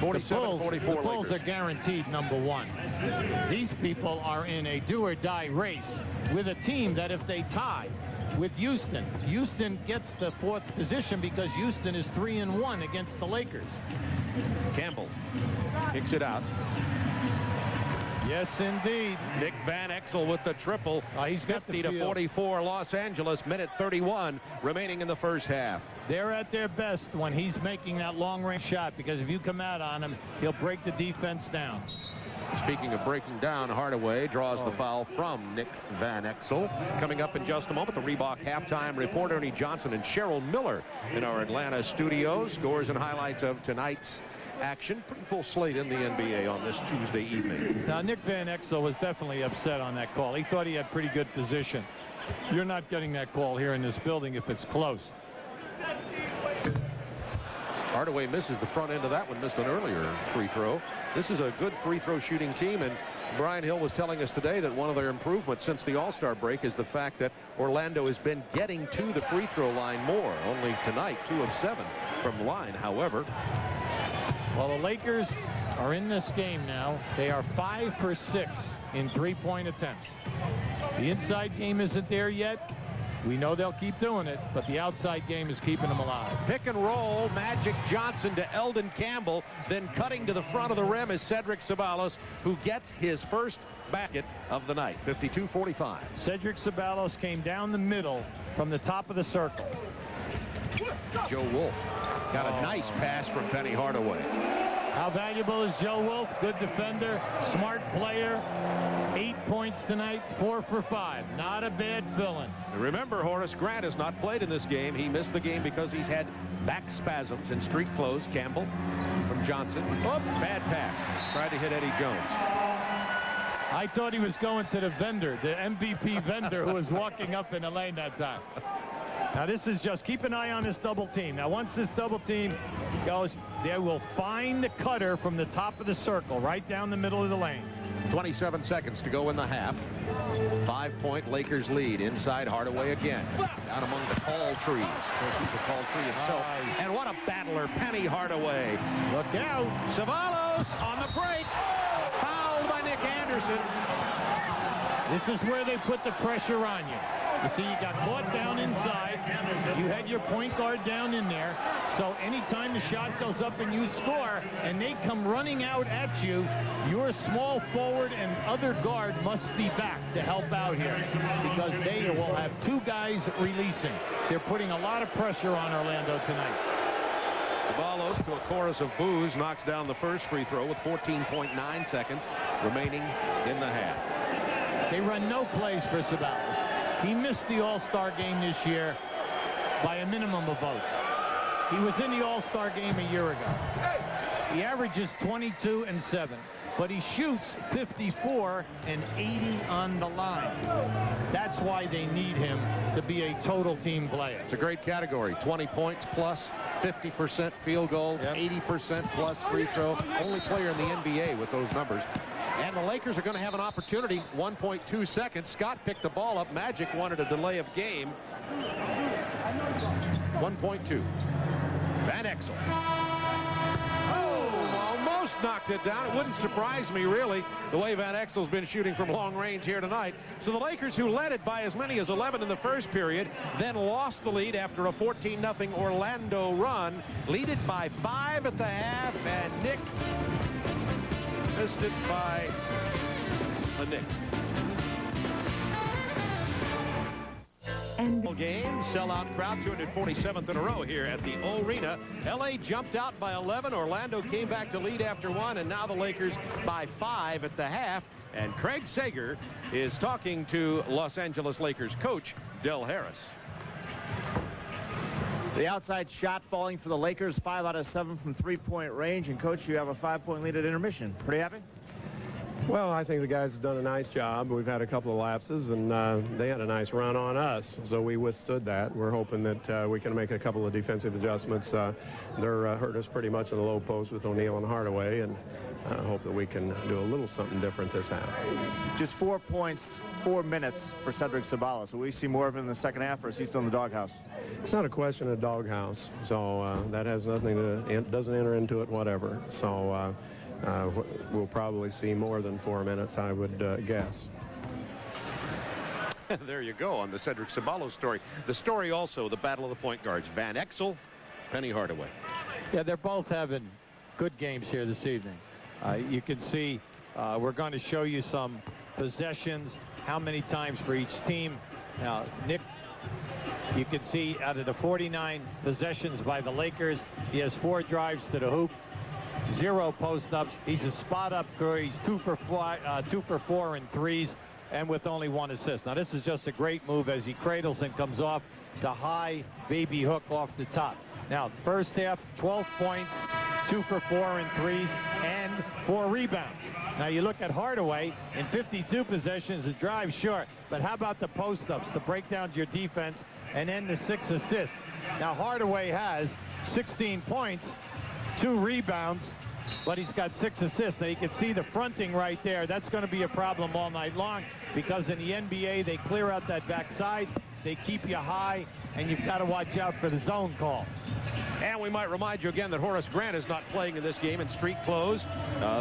47-44 the Bulls Lakers. are guaranteed number 1. These people are in a do-or-die race with a team that if they tie with Houston, Houston gets the 4th position because Houston is 3-1 against the Lakers. Campbell kicks it out. Yes, indeed. Nick Van Exel with the triple. He's got 50-44 Los Angeles, minute 31 remaining in the first half. They're at their best when he's making that long-range shot, because if you come out on him, he'll break the defense down. Speaking of breaking down, Hardaway draws the foul from Nick Van Exel. Coming up in just a moment, the Reebok halftime report, Ernie Johnson and Cheryl Miller in our Atlanta studios. Scores and highlights of tonight's action. Pretty full slate in the NBA on this Tuesday evening. Now, Nick Van Exel was definitely upset on that call. He thought he had pretty good position. You're not getting that call here in this building if it's close. Hardaway misses the front end of that one, missed an earlier free throw. This is a good free throw shooting team, and Brian Hill was telling us today that one of their improvements since the All-Star break is the fact that Orlando has been getting to the free throw line more. Only tonight, 2 of 7 from the line. However, well, the Lakers are in this game now. They are 5 for 6 in three-point attempts. The inside game isn't there yet. We know they'll keep doing it, but the outside game is keeping them alive. Pick and roll, Magic Johnson to Eldon Campbell, then cutting to the front of the rim is Cedric Ceballos, who gets his first basket of the night, 52-45. Cedric Ceballos came down the middle from the top of the circle. Joe Wolf got a nice pass from Penny Hardaway. How valuable is Joe Wolf? Good defender, smart player. 8 points tonight, 4 for 5. Not a bad fill-in. Remember, Horace Grant has not played in this game. He missed the game because he's had back spasms in street clothes. Campbell from Johnson. Oh, bad pass. Tried to hit Eddie Jones. I thought he was going to the vendor, the MVP vendor who was walking up in the lane that time. Now this is just keep an eye on this double team. Now once this double team goes, they will find the cutter from the top of the circle right down the middle of the lane. 27 seconds to go in the half. 5-point Lakers lead. Inside Hardaway again. Down among the tall trees. Of course, he's a tall tree himself. And what a battler, Penny Hardaway. Look out. Ceballos on the break. Fouled by Nick Anderson. This is where they put the pressure on you. You see, you got caught down inside. You had your point guard down in there. So anytime the shot goes up and you score, and they come running out at you, your small forward and other guard must be back to help out here, because they will have 2 guys releasing. They're putting a lot of pressure on Orlando tonight. Ceballos, to a chorus of boos, knocks down the first free throw with 14.9 seconds remaining in the half. They run no plays for Ceballos. He missed the All-Star game this year by a minimum of votes. He was in the All-Star game a year ago. He averages 22 and 7, but he shoots 54 and 80 on the line. That's why they need him to be a total team player. It's a great category. 20 points plus 50% field goal, 80% plus free throw. Only player in the NBA with those numbers. And the Lakers are going to have an opportunity. 1.2 seconds. Scott picked the ball up. Magic wanted a delay of game. 1.2. Van Exel. Oh, almost knocked it down. It wouldn't surprise me, really, the way Van Exel's been shooting from long range here tonight. So the Lakers, who led it by as many as 11 in the first period, then lost the lead after a 14-0 Orlando run. Lead it by 5 at the half, and Nick missed it by a nick. And game, sellout crowd, 247th in a row here at the Arena. LA jumped out by 11. Orlando came back to lead after 1, and now the Lakers by 5 at the half. And Craig Sager is talking to Los Angeles Lakers coach Del Harris. The outside shot falling for the Lakers, 5 out of 7 from three-point range. And, Coach, you have a 5-point lead at intermission. Pretty happy? Well, I think the guys have done a nice job. We've had a couple of lapses, and they had a nice run on us, so we withstood that. We're hoping that we can make a couple of defensive adjustments. They're hurt us pretty much in the low post with O'Neal and Hardaway, and hope that we can do a little something different this half. Just 4 points, 4 minutes for Cedric Ceballos. Will we see more of him in the second half, or is he still in the doghouse? It's not a question of doghouse, so that has nothing to, it doesn't enter into it, whatever. So we'll probably see more than 4 minutes, I would guess. There you go on the Cedric Ceballos story. The story also, the battle of the point guards. Van Exel, Penny Hardaway. Yeah, they're both having good games here this evening. You can see we're going to show you some possessions, how many times for each team. Now, Nick, you can see out of the 49 possessions by the Lakers, he has 4 drives to the hoop, 0 post-ups. He's a spot-up thrower. He's 2 for 4 in threes, and with only 1 assist. Now, this is just a great move as he cradles and comes off the high baby hook off the top. Now, first half, 12 points, 2 for 4 in threes, and 4 rebounds. Now, you look at Hardaway in 52 possessions, a drive short. But how about the post-ups, the breakdown to your defense, and then the 6 assists? Now, Hardaway has 16 points, 2 rebounds, but he's got 6 assists. Now you can see the fronting right there. That's going to be a problem all night long, because in the NBA they clear out that backside, they keep you high, and you've got to watch out for the zone call. And we might remind you again that Horace Grant is not playing in this game in street clothes.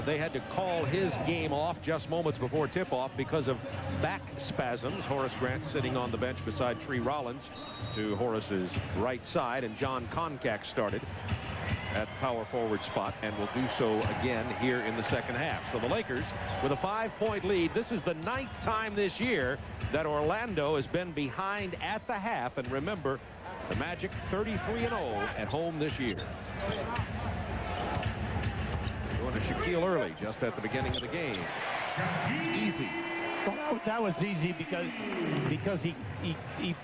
They had to call his game off just moments before tip-off because of back spasms. Horace Grant sitting on the bench beside Tree Rollins to Horace's right side, and John Konkak started at the power forward spot and will do so again here in the second half. So the Lakers with a 5-point lead. This is the 9th time this year that Orlando has been behind at the half. And remember, the Magic 33-0 at home this year. Going to Shaquille early just at the beginning of the game. Easy. Well, that was easy because he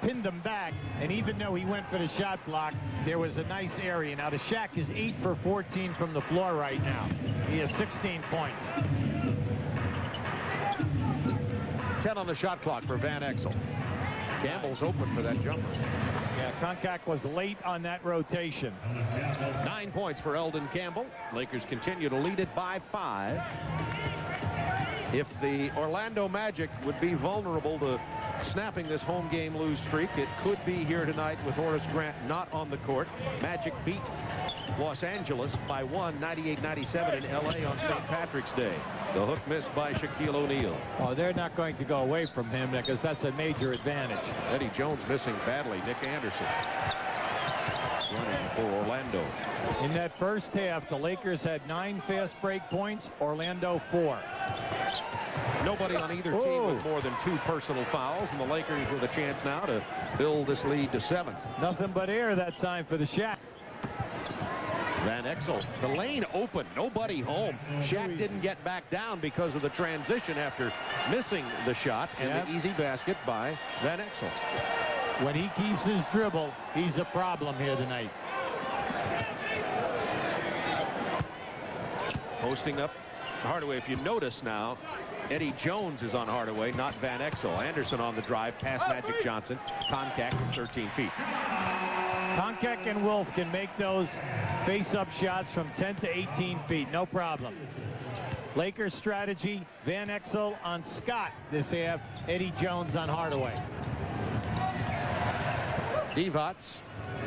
pinned them back, and even though he went for the shot block, there was a nice area. Now the Shaq is 8 for 14 from the floor right now. He has 16 points. 10 on the shot clock for Van Exel. Campbell's open for that jumper. Yeah, Konkak was late on that rotation. 9 points for Eldon Campbell. Lakers continue to lead it by 5. If the Orlando Magic would be vulnerable to snapping this home game lose streak, it could be here tonight with Horace Grant not on the court. Magic beat Los Angeles by 1, 98-97 in L.A. on St. Patrick's Day. The hook missed by Shaquille O'Neal. Oh, they're not going to go away from him because that's a major advantage. Eddie Jones missing badly. Nick Anderson running for Orlando. In that first half, the Lakers had 9 fast break points, Orlando 4. Nobody on either team with more than 2 personal fouls, and the Lakers with a chance now to build this lead to 7. Nothing but air that time for the Shaq. Van Exel, the lane open, nobody home. Shaq didn't get back down because of the transition after missing the shot, and the easy basket by Van Exel. When he keeps his dribble, he's a problem here tonight. Posting up Hardaway. If you notice now, Eddie Jones is on Hardaway, not Van Exel. Anderson on the drive past Magic Johnson. Konkak from 13 feet. Konkak and Wolf can make those face-up shots from 10 to 18 feet, no problem. Lakers strategy, Van Exel on Scott this half, Eddie Jones on Hardaway. Divac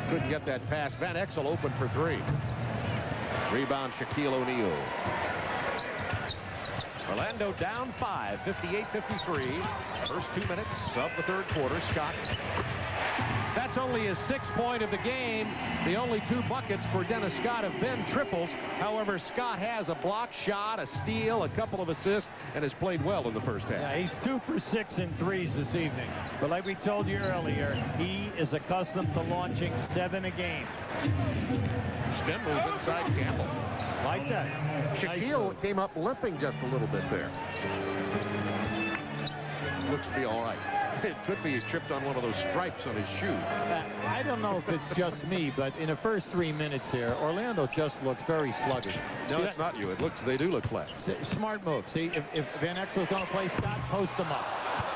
couldn't get that pass. Van Exel open for 3. Rebound Shaquille O'Neal. Orlando down 5, 58-53. First 2 minutes of the third quarter. Scott. That's only his 6th point of the game. The only 2 buckets for Dennis Scott have been triples. However, Scott has a block shot, a steal, a couple of assists, and has played well in the first half. Yeah, he's 2 for 6 in threes this evening. But like we told you earlier, he is accustomed to launching 7 a game. Spin move inside Campbell. Like that. Shaquille came up limping just a little bit there. Looks to be all right. It could be he tripped on one of those stripes on his shoe. I don't know if it's just me, but in the first 3 minutes here, Orlando just looks very sluggish. No, it's not you. They do look flat. Smart move. See, if Van Exel's going to play Scott, post him up.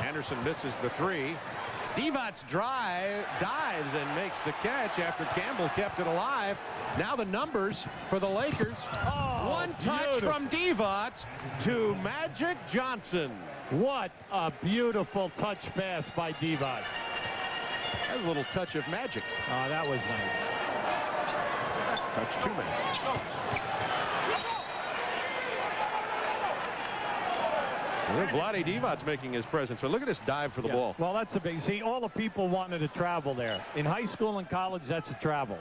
Anderson misses the 3. Divac dives and makes the catch after Campbell kept it alive. Now the numbers for the Lakers. One touch from Divac to Magic Johnson. What a beautiful touch pass by Divac. That's a little touch of magic. Oh, that was nice. Touch 2 minutes. Vlade Divac's making his presence. So look at this dive for the ball. Well, that's a big. See, all the people wanted to travel there. In high school and college, that's a travel.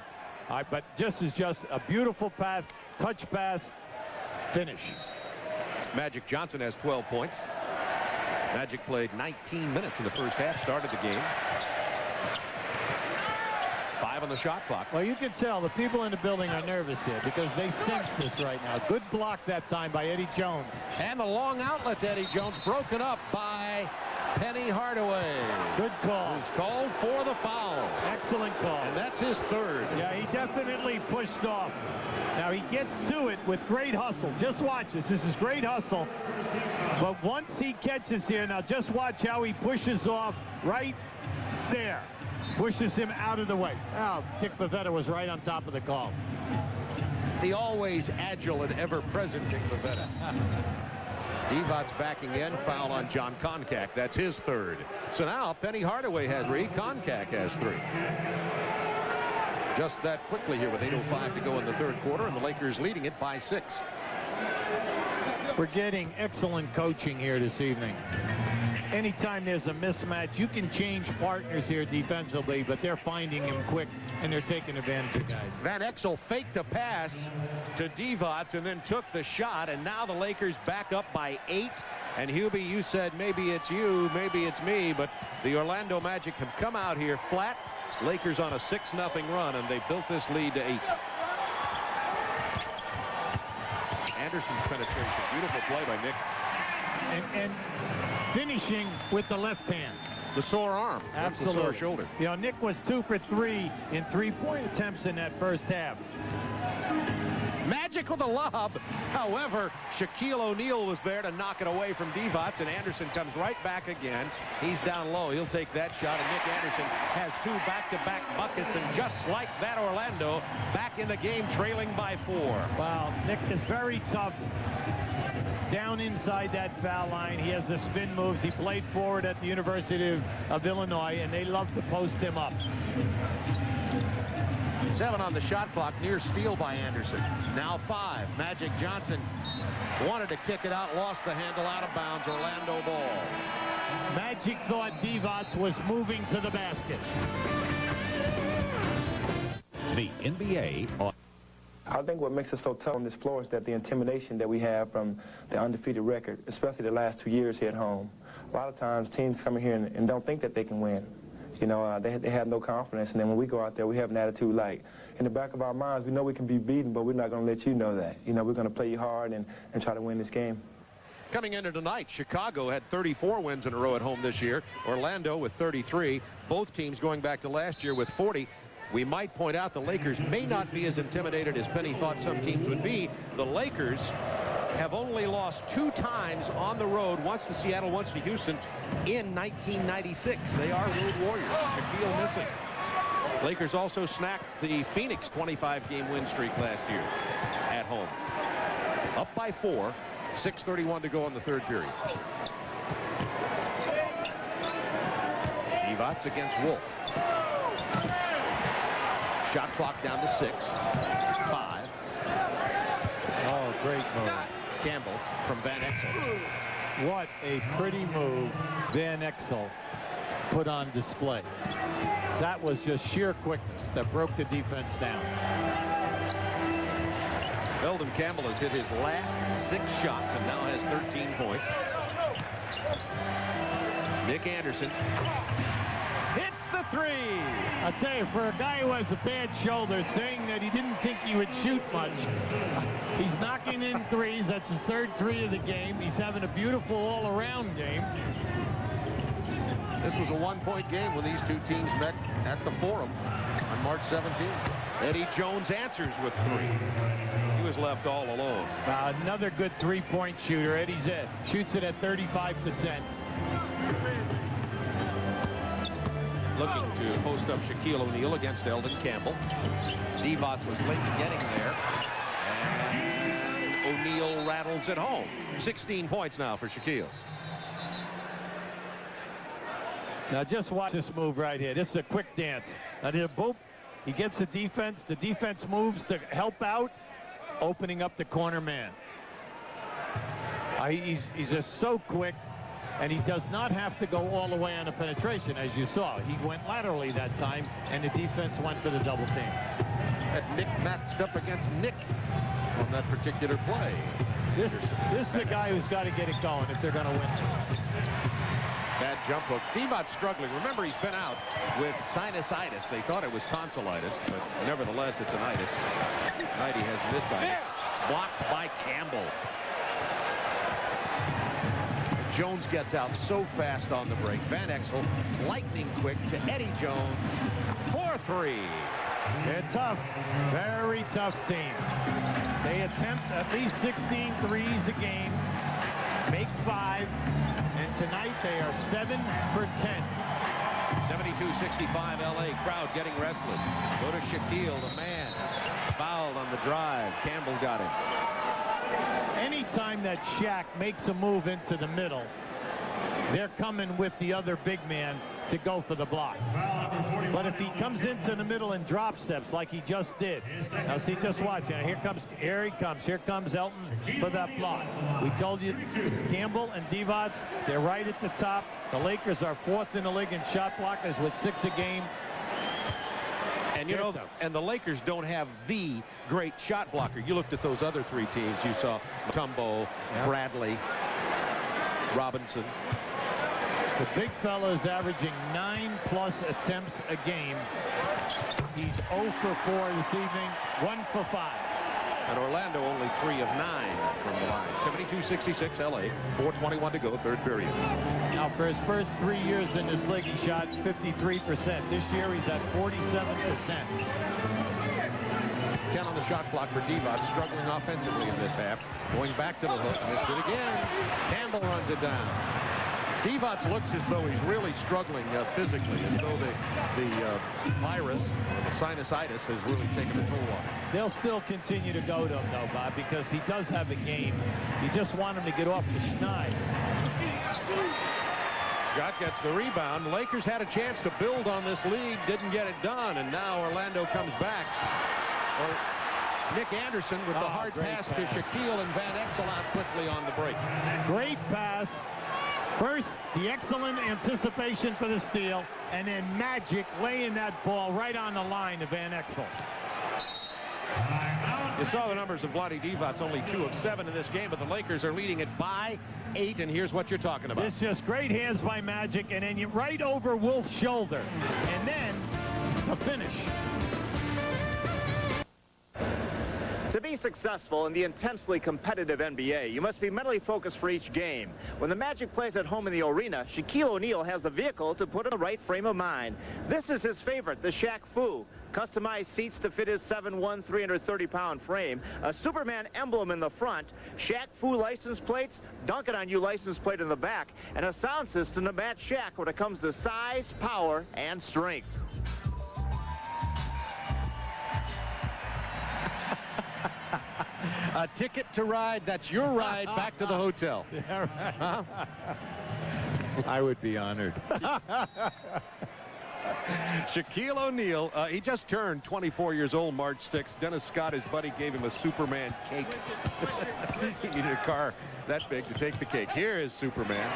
All right, but just a beautiful pass, touch pass, finish. Magic Johnson has 12 points. Magic played 19 minutes in the first half, started the game. 5 on the shot clock. Well, you can tell the people in the building are nervous here because they sense this right now. Good block that time by Eddie Jones. And the long outlet to Eddie Jones broken up by Penny Hardaway. Good call. Who's called for the foul. Excellent call. And that's his 3rd. Yeah, he definitely pushed off. Now he gets to it with great hustle. Just watch this. This is great hustle. But once he catches here, now just watch how he pushes off right there. Pushes him out of the way. Oh, Dick Bavetta was right on top of the call. The always agile and ever-present Dick Bavetta. Divot's backing in, foul on John Koncak. That's his third. So now Penny Hardaway has 3, Koncak has 3. Just that quickly here with 8:05 to go in the third quarter, and the Lakers leading it by 6. We're getting excellent coaching here this evening. Anytime there's a mismatch, you can change partners here defensively, but they're finding him quick, and they're taking advantage of guys. Van Exel faked a pass to Divac and then took the shot, and now the Lakers back up by 8. And Hubie, you said maybe it's you, maybe it's me, but the Orlando Magic have come out here flat. Lakers on a 6-0 run, and they built this lead to 8. Anderson's penetration. Beautiful play by Nick. And finishing with the left hand. The sore arm. Absolutely. The sore shoulder. You know, Nick was 2 for 3 in 3-point attempts in that first half. Magic with a lob. However, Shaquille O'Neal was there to knock it away from Divac, and Anderson comes right back again. He's down low. He'll take that shot, and Nick Anderson has 2 back-to-back buckets, and just like that, Orlando back in the game, trailing by 4. Wow, Nick is very tough down inside that foul line. He has the spin moves. He played forward at the University of Illinois, and they love to post him up. 7 on the shot clock, near steal by Anderson. Now 5. Magic Johnson wanted to kick it out, lost the handle, out of bounds. Orlando ball. Magic thought Divac was moving to the basket. The NBA on. I think what makes it so tough on this floor is that the intimidation that we have from the undefeated record, especially the last 2 years here at home. A lot of times teams come in here and don't think that they can win. You know, they have no confidence, and then when we go out there, we have an attitude like, in the back of our minds, we know we can be beaten, but we're not going to let you know that. You know, we're going to play you hard and try to win this game. Coming into tonight, Chicago had 34 wins in a row at home this year. Orlando with 33. Both teams going back to last year with 40. We might point out the Lakers may not be as intimidated as Penny thought some teams would be. The Lakers have only lost 2 times on the road, once to Seattle, once to Houston, in 1996. They are road warriors. Shaquille missing. Lakers also snapped the Phoenix 25-game win streak last year at home. Up by 4, 6:31 to go in the third period. Divac against Wolf. Shot clock down to 6. 5. Oh, great move. Campbell from Van Exel. What a pretty move Van Exel put on display. That was just sheer quickness that broke the defense down. Eldon Campbell has hit his last 6 shots and now has 13 points. Nick Anderson hits the 3. I'll tell you, for a guy who has a bad shoulder, saying that he didn't think he would shoot much, he's knocking in 3s. That's his 3rd 3 of the game. He's having a beautiful all-around game. This was a 1-point game when these 2 teams met at the Forum on March 17th. Eddie Jones answers with 3. He was left all alone. Another good 3-point shooter. Eddie shoots it at 35%. Looking to post up Shaquille O'Neal against Eldon Campbell. Divac was late in getting there. And O'Neal rattles it home. 16 points now for Shaquille. Now just watch this move right here. This is a quick dance. And boop, he gets the defense moves to help out, opening up the corner man. He's just so quick, and he does not have to go all the way on a penetration, as you saw. He went laterally that time, and the defense went for the double team. That Nick matched up against Nick on that particular play. This is the guy who's got to get it going if they're going to win this. Bad jump hook. Divac struggling. Remember, he's been out with sinusitis. They thought it was tonsillitis, but nevertheless, it's an itis. Tonight he has this itis. Blocked by Campbell. Jones gets out so fast on the break. Van Exel, lightning quick to Eddie Jones. 4-3. They're tough. Very tough team. They attempt at least 16 threes a game. Make 5. And tonight they are 7 for 10 72-65 LA. Crowd getting restless. Go to Shaquille, the man. Fouled on the drive. Campbell got him. Anytime that Shaq makes a move into the middle, they're coming with the other big man to go for the block. But if he comes into the middle and drop steps like he just did, now see, just watch. Now here he comes Elton for that block. We told you Campbell and Divac, they're right at the top. The Lakers are 4th in the league in shot blockers with 6 a game. And you know, and the Lakers don't have the great shot blocker. You looked at those other 3 teams. You saw Mutombo, Bradley, Robinson. The big fella is averaging 9+ attempts a game. He's 0 for 4 this evening, 1 for 5. And Orlando only 3 of 9 from the line. 72-66 LA, 4:21 to go, 3rd period. Now for his first 3 years in this league, he shot 53%. This year he's at 47%. 10 on the shot clock for Divac, struggling offensively in this half. Going back to the hook, missed it again. Campbell runs it down. Divac looks as though he's really struggling physically, as though the virus, or the sinusitis, has really taken a toll on him. They'll still continue to go to him, though, Bob, because he does have a game. You just want him to get off the schneid. Scott gets the rebound. Lakers had a chance to build on this lead, didn't get it done, and now Orlando comes back. Nick Anderson with the hard pass to Shaquille, and Van Exel out quickly on the break. Great pass. First, the excellent anticipation for the steal, and then Magic laying that ball right on the line to Van Exel. You saw the numbers of Vlade Divac, only 2 of 7 in this game, but the Lakers are leading it by 8, and here's what you're talking about. It's just great hands by Magic, and then you right over Wolf's shoulder, and then a finish. To be successful in the intensely competitive NBA, you must be mentally focused for each game. When the Magic plays at home in the arena, Shaquille O'Neal has the vehicle to put in the right frame of mind. This is his favorite, the Shaq Fu. Customized seats to fit his 7'1", 330-pound frame, a Superman emblem in the front, Shaq Fu license plates, Dunk It On You license plate in the back, and a sound system to match Shaq when it comes to size, power, and strength. A ticket to ride, that's your ride back to the hotel. Yeah, right. Huh? I would be honored. Shaquille O'Neal, he just turned 24 years old March 6th. Dennis Scott, his buddy, gave him a Superman cake. He needed a car that big to take the cake. Here is Superman.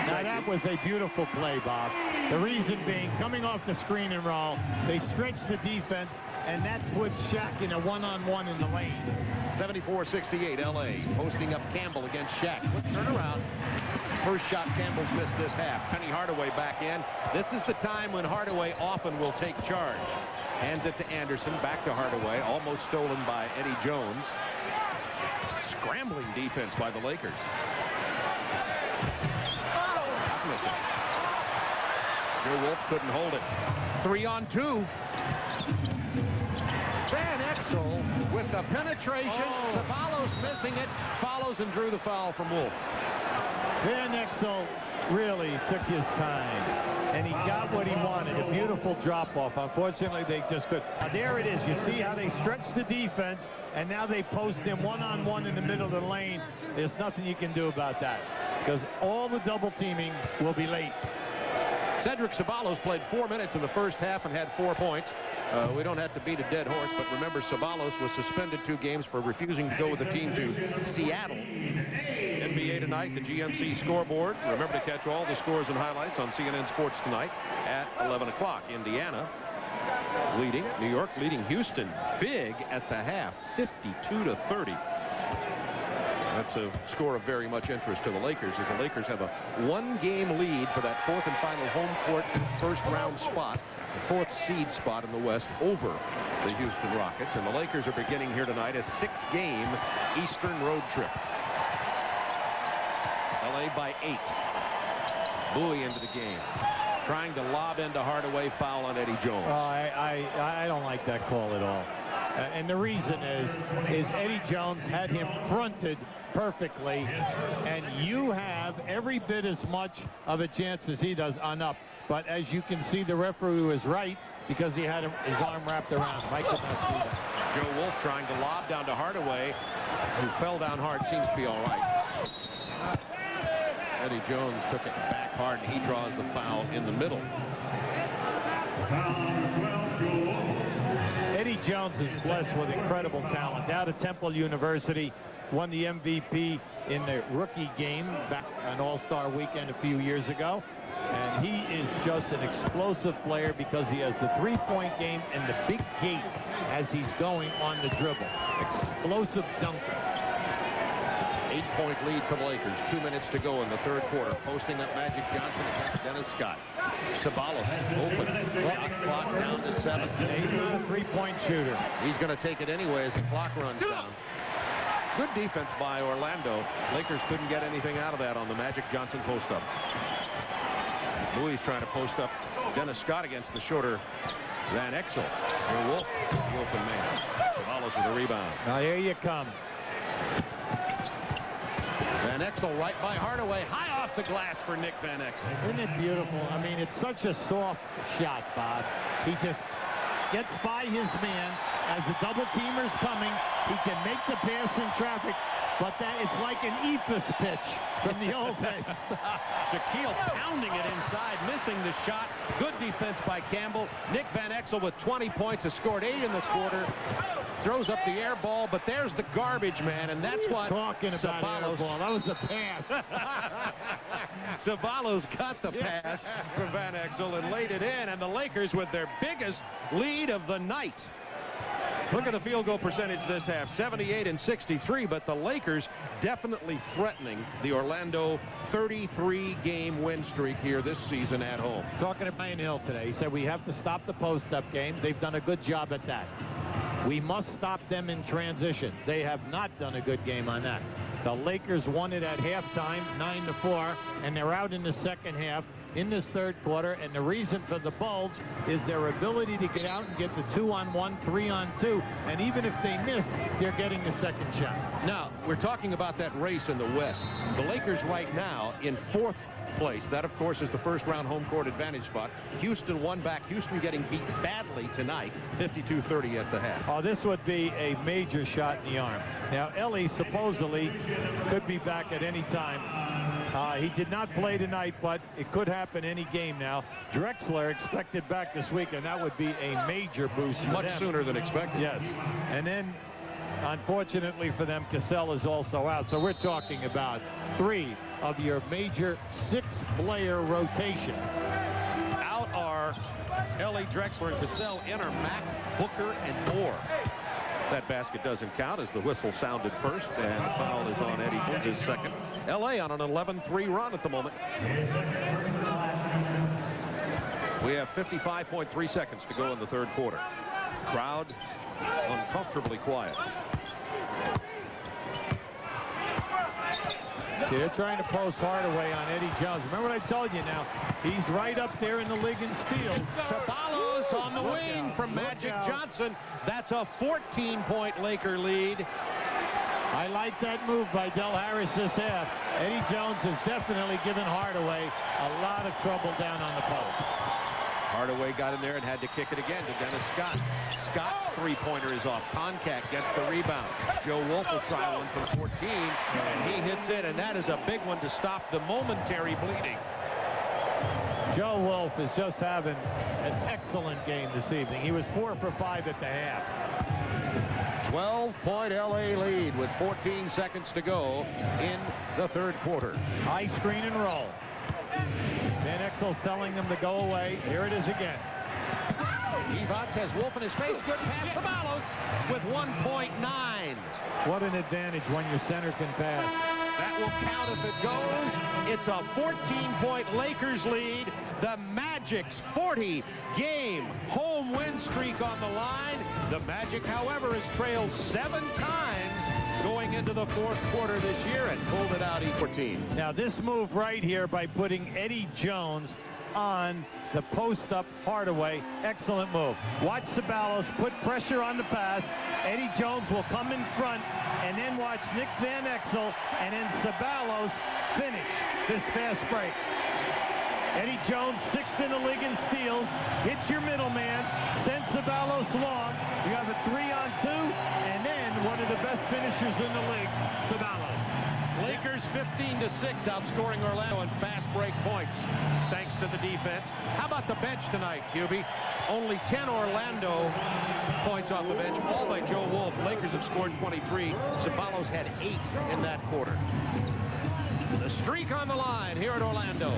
Now that was a beautiful play, Bob. The reason being, coming off the screen and roll, they stretched the defense, and that puts Shaq in a one-on-one in the lane. 74-68 LA, posting up Campbell against Shaq. Quick turnaround. First shot Campbell's missed this half. Penny Hardaway back in. This is the time when Hardaway often will take charge. Hands it to Anderson, back to Hardaway, almost stolen by Eddie Jones. Scrambling defense by the Lakers. Not missing. Joe Wolf couldn't hold it. 3-on-2. Van Exel with the penetration. Ceballos missing it. Follows and drew the foul from Wolf. Van Exel really took his time, and he got what he wanted, a beautiful drop-off. Unfortunately, they just couldn't. There it is. You see how they stretch the defense, and now they post him one-on-one in the middle of the lane. There's nothing you can do about that, because all the double-teaming will be late. Cedric Ceballos played 4 minutes in the first half and had 4 points. We don't have to beat a dead horse, but remember, Ceballos was suspended 2 games for refusing to go with the team to Seattle. NBA tonight, the GMC scoreboard. Remember to catch all the scores and highlights on CNN Sports tonight at 11 o'clock. Indiana leading, New York leading Houston big at the half, 52-30. That's a score of very much interest to the Lakers, as the Lakers have a 1-game lead for that 4th and final home court first-round spot, the 4th seed spot in the West over the Houston Rockets. And the Lakers are beginning here tonight a 6-game Eastern road trip. LA by 8. Bowie into the game. Trying to lob into Hardaway, foul on Eddie Jones. I don't like that call at all. And the reason is Eddie Jones had him fronted perfectly, and you have every bit as much of a chance as he does on up. But as you can see, the referee was right because he had his arm wrapped around him. I could not see that. Joe Wolf trying to lob down to Hardaway, who fell down hard. Seems to be all right. Eddie Jones took it back hard, and he draws the foul in the middle. Eddie Jones is blessed with incredible talent. Out of Temple University, won the MVP in the rookie game back on All-Star Weekend a few years ago. And he is just an explosive player because he has the three-point game and the big gate as he's going on the dribble. Explosive dunker. 8-point lead for the Lakers. 2 minutes to go in the third quarter. Posting up Magic Johnson against Dennis Scott. Sabalos open. Shot clock down to 7. He's not a three-point shooter. He's going to take it anyway as the clock runs down. Good defense by Orlando. Lakers couldn't get anything out of that on the Magic Johnson post-up. Louis trying to post up Dennis Scott against the shorter Van Exel. Here Wolf, the open man. Sabalos with the rebound. Now here you come. Van Exel right by Hardaway. High off the glass for Nick Van Exel. Isn't it beautiful? I mean, it's such a soft shot, Bob. He just gets by his man as the double teamer's coming. He can make the pass in traffic, but that it's like an Ephus pitch from the old days. Shaquille pounding it inside, missing the shot. Good defense by Campbell. Nick Van Exel with 20 points, has scored 8 in the quarter. Throws up the air ball, but there's the garbage man, and that's what talking about air ball. That was a pass. Sabalos got the pass from Van Exel and laid it in, and the Lakers with their biggest lead of the night. Look at the field goal percentage this half, 78-63, but the Lakers definitely threatening the Orlando 33-game win streak here this season at home. Talking to Brian Hill today, he said we have to stop the post-up game. They've done a good job at that. We must stop them in transition. They have not done a good game on that. The Lakers won it at halftime, 9-4, and they're out in the second half in this third quarter, and the reason for the bulge is their ability to get out and get the 2-on-1, 3-on-2, and even if they miss, they're getting the second shot. Now, we're talking about that race in the West. The Lakers right now in 4th place. That, of course, is the first-round home court advantage spot. Houston won back. Houston getting beat badly tonight, 52-30 at the half. Oh, this would be a major shot in the arm. Now, Ellie supposedly could be back at any time. He did not play tonight, but it could happen any game now. Drexler expected back this week, and that would be a major boost for Much them. sooner than expected. Yes. And then, unfortunately for them, Cassell is also out. So we're talking about 3 of your major 6-player rotation. Out are Ellie, Drexler, and Cassell. In are Mack, Booker, and Moore. That basket doesn't count as the whistle sounded first, and the foul is on Eddie Jones, his second. L.A. on an 11-3 run at the moment. We have 55.3 seconds to go in the third quarter. Crowd uncomfortably quiet. They're trying to post Hardaway on Eddie Jones. Remember what I told you now? He's right up there in the league in steals. Sabalos on the wing from Magic Johnson. That's a 14-point Laker lead. I like that move by Del Harris this half. Eddie Jones has definitely given Hardaway a lot of trouble down on the post. Hardaway got in there and had to kick it again to Dennis Scott. Scott's three-pointer is off. Concat gets the rebound. Joe Wolf will try one from 14, and he hits it, and that is a big one to stop the momentary bleeding. Joe Wolf is just having an excellent game this evening. He was 4 for 5 at the half. 12-point L.A. lead with 14 seconds to go in the third quarter. High screen and roll. Van Exel's telling them to go away. Here it is again. Divac has Wolf in his face. Good pass. Sabalos with 1.9. What an advantage when your center can pass. That will count if it goes. It's a 14-point Lakers lead. The Magic's 40-game home win streak on the line. The Magic, however, has trailed 7 times going into the fourth quarter this year and pulled it out E14. Now this move right here by putting Eddie Jones on the post-up Hardaway, excellent move. Watch Sabalos put pressure on the pass. Eddie Jones will come in front, and then watch Nick Van Exel and then Sabalos finish this fast break. Eddie Jones, 6th in the league in steals, hits your middleman, sends Ceballos long. You have a 3-on-2, and then one of the best finishers in the league, Ceballos. Lakers 15-6 outscoring Orlando in fast break points thanks to the defense. How about the bench tonight, Hubie? Only 10 Orlando points off the bench, all by Joe Wolf. Lakers have scored 23. Ceballos had 8 in that quarter. The streak on the line here at Orlando.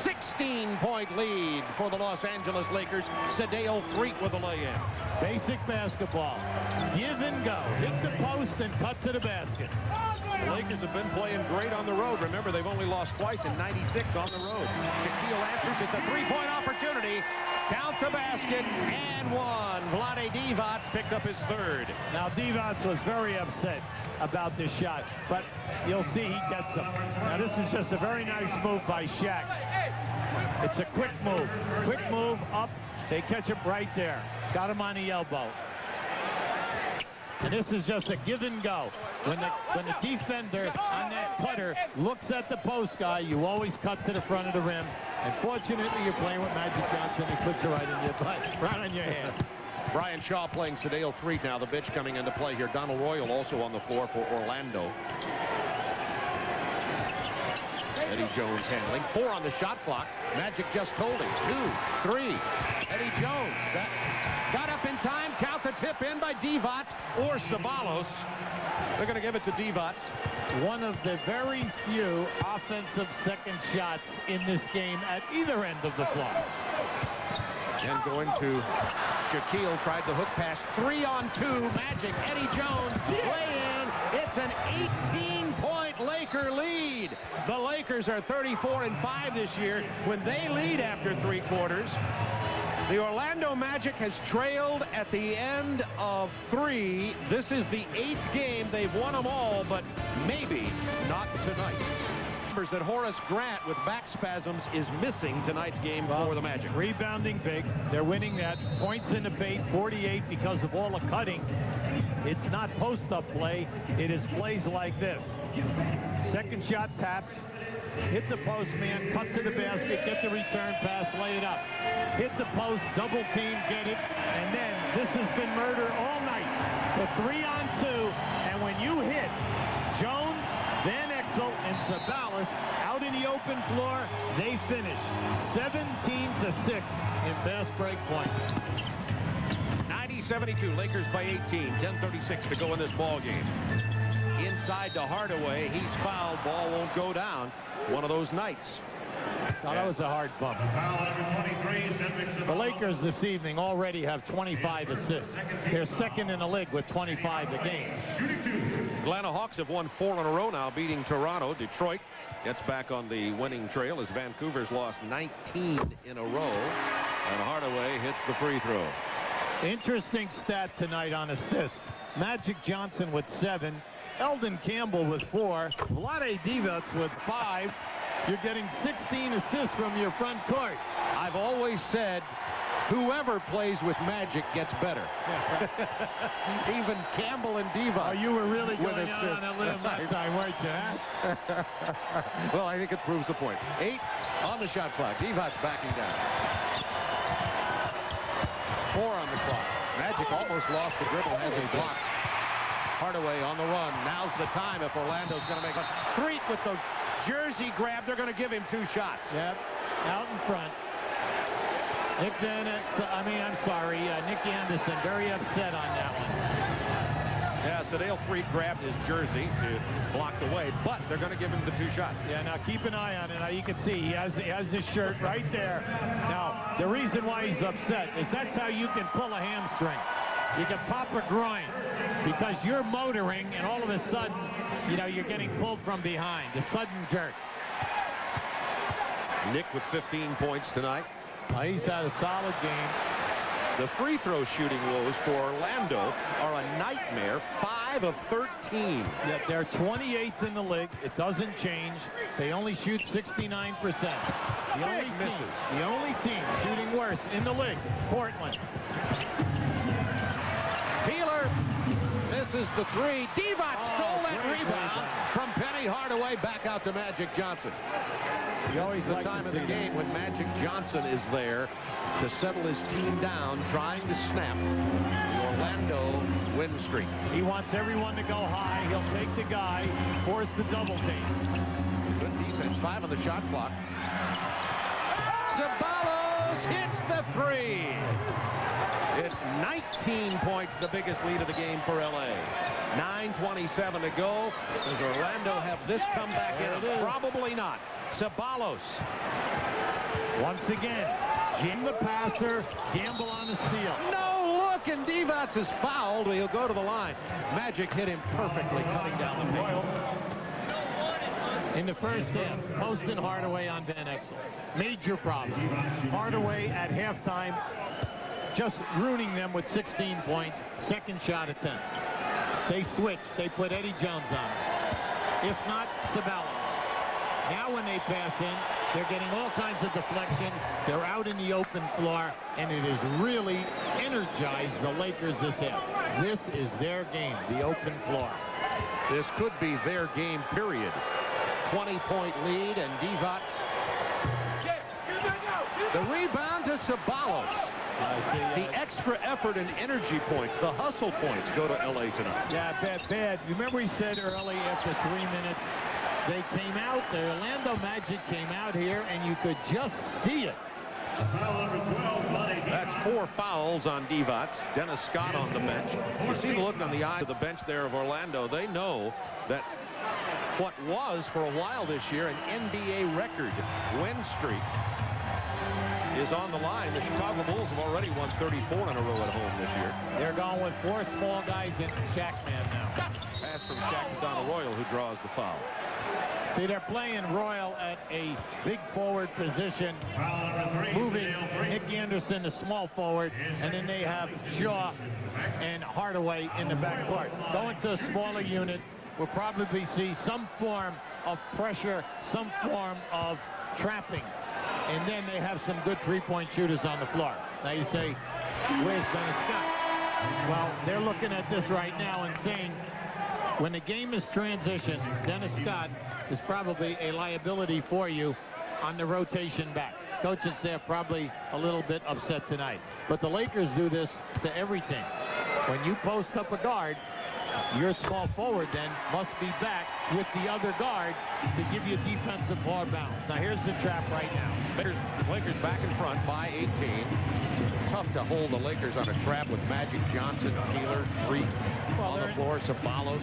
16-point lead for the Los Angeles Lakers. Sadeo Freak with a lay-in. Basic basketball. Give and go. Hit the post and cut to the basket. The Lakers have been playing great on the road. Remember, they've only lost twice in '96 on the road. Shaquille answers. It's a three-point opportunity. Count the basket and one. Vlade Divac picked up his third. Now, Divac was very upset about this shot, but you'll see he gets them. Now, this is just a very nice move by Shaq. It's a quick move. Quick move up. They catch it right there. Got him on the elbow. And this is just a give and go. When the defender on that putter looks at the post guy, you always cut to the front of the rim. And fortunately, you're playing with Magic Johnson. He puts it right in your butt, right on your hand. Brian Shaw playing Sadeo Freak now. The bench coming into play here. Donald Royal also on the floor for Orlando. Eddie Jones handling. 4 on the shot clock. Magic just told him. 2, 3. Eddie Jones. That got up in time. Count the tip in by Divac or Ceballos. They're going to give it to Divac. One of the very few offensive second shots in this game at either end of the floor. And going to Shaquille, tried the hook pass. 3-on-2. Magic. Eddie Jones. Lay in. It's an 18-point Laker lead. The Lakers are 34-5 this year. When they lead after 3 quarters, the Orlando Magic has trailed at the end of 3. This is the 8th game. They've won them all, but maybe not tonight. That Horace Grant with back spasms is missing tonight's game for the Magic. Rebounding big. They're winning that. Points in the paint, 48 because of all the cutting. It's not post-up play. It is plays like this. Second shot taps. Hit the post man, cut to the basket, get the return pass, lay it up. Hit the post, double team, get it. And then this has been murder all night. The 3-on-2. And when you hit Jones, Van Exel, and Ceballos out in the open floor, they finish 17-6 in fast break points. 90-72, Lakers by 18, 10:36 to go in this ball game. Inside to Hardaway, he's fouled, ball won't go down. One of those nights. Now, that was a hard bump. The Lakers this evening already have 25 assists. They're second in the league with 25 a game. Atlanta Hawks have won 4 in a row now, beating Toronto. Detroit gets back on the winning trail as Vancouver's lost 19 in a row. And Hardaway hits the free throw. Interesting stat tonight on assists. Magic Johnson with 7. Eldon Campbell with 4. Vlade Divac with 5. You're getting 16 assists from your front court. I've always said whoever plays with Magic gets better. Even Campbell and Divac. Oh, you were really going out on a limb that time, weren't you, huh? Well, I think it proves the point. 8 on the shot clock. Divac backing down. 4 on the clock. Magic almost lost the dribble, has a block. Hardaway on the run. Now's the time if Orlando's going to make a Freak with the jersey grab. They're going to give him 2 shots. Yep, out in front. Nick Anderson, very upset on that one. Yeah, Sadeo Freak grabbed his jersey to block the way, but they're going to give him the 2 shots. Yeah, now keep an eye on it. Now you can see he has his shirt right there. Now, the reason why he's upset is that's how you can pull a hamstring. You can pop a groin because you're motoring and all of a sudden, you're getting pulled from behind. The sudden jerk. Nick with 15 points tonight. He's had a solid game. The free throw shooting woes for Orlando are a nightmare. 5 of 13. Yeah, they're 28th in the league. It doesn't change. They only shoot 69%. The only team shooting worse in the league, Portland. Peeler misses the 3. Divac stole that rebound from Penny Hardaway. Back out to Magic Johnson. This is the time of the game when Magic Johnson is there to settle his team down, trying to snap the Orlando win streak. He wants everyone to go high. He'll take the guy, force the double team. Good defense. 5 on the shot clock. Ceballos hits the 3. It's 19 points, the biggest lead of the game for L.A. 9:27 to go. Does Orlando have this comeback in it? Probably not. Ceballos. Once again, Jim the passer, gamble on the steal. No look, and Divac is fouled. He'll go to the line. Magic hit him perfectly, cutting down the paint. In the first half, posted Hardaway on Van Exel. Major problem. Hardaway at halftime just ruining them with 16 points. Second shot attempt. They switched. They put Eddie Jones on him. If not, Ceballos. Now when they pass in, they're getting all kinds of deflections. They're out in the open floor, and it has really energized the Lakers this half. This is their game, the open floor. This could be their game, period. 20-point lead, and Divac. The rebound to Ceballos. The extra effort and energy points, the hustle points, go to L.A. tonight. Yeah, bad. Remember we said early after 3 minutes, they came out, the Orlando Magic came out here, and you could just see it. That's 4 fouls on Divac. Dennis Scott on the bench. You see the look on the eye of the bench there of Orlando. They know that what was for a while this year an NBA record win streak is on the line. The Chicago Bulls have already won 34 in a row at home this year. They're going with 4 small guys in Shaq man now. Pass from Shaq to Donald Royal, who draws the foul. See, they're playing Royal at a big forward position, moving Nick Anderson to small forward, and then they have Shaw and Hardaway in the backcourt. Going to a smaller unit, we'll probably see some form of pressure, some form of trapping. And then they have some good three-point shooters on the floor. Now you say, where's Dennis Scott? Well, they're looking at this right now and saying, when the game is transition, Dennis Scott is probably a liability for you on the rotation back. Coaching staff probably a little bit upset tonight. But the Lakers do this to every team. When you post up a guard, your small forward then must be back with the other guard to give you defensive ball balance. Now here's the trap right now. Lakers back in front by 18. Tough to hold the Lakers on a trap with Magic, Johnson, Keeler, Freak on the floor, Ceballos.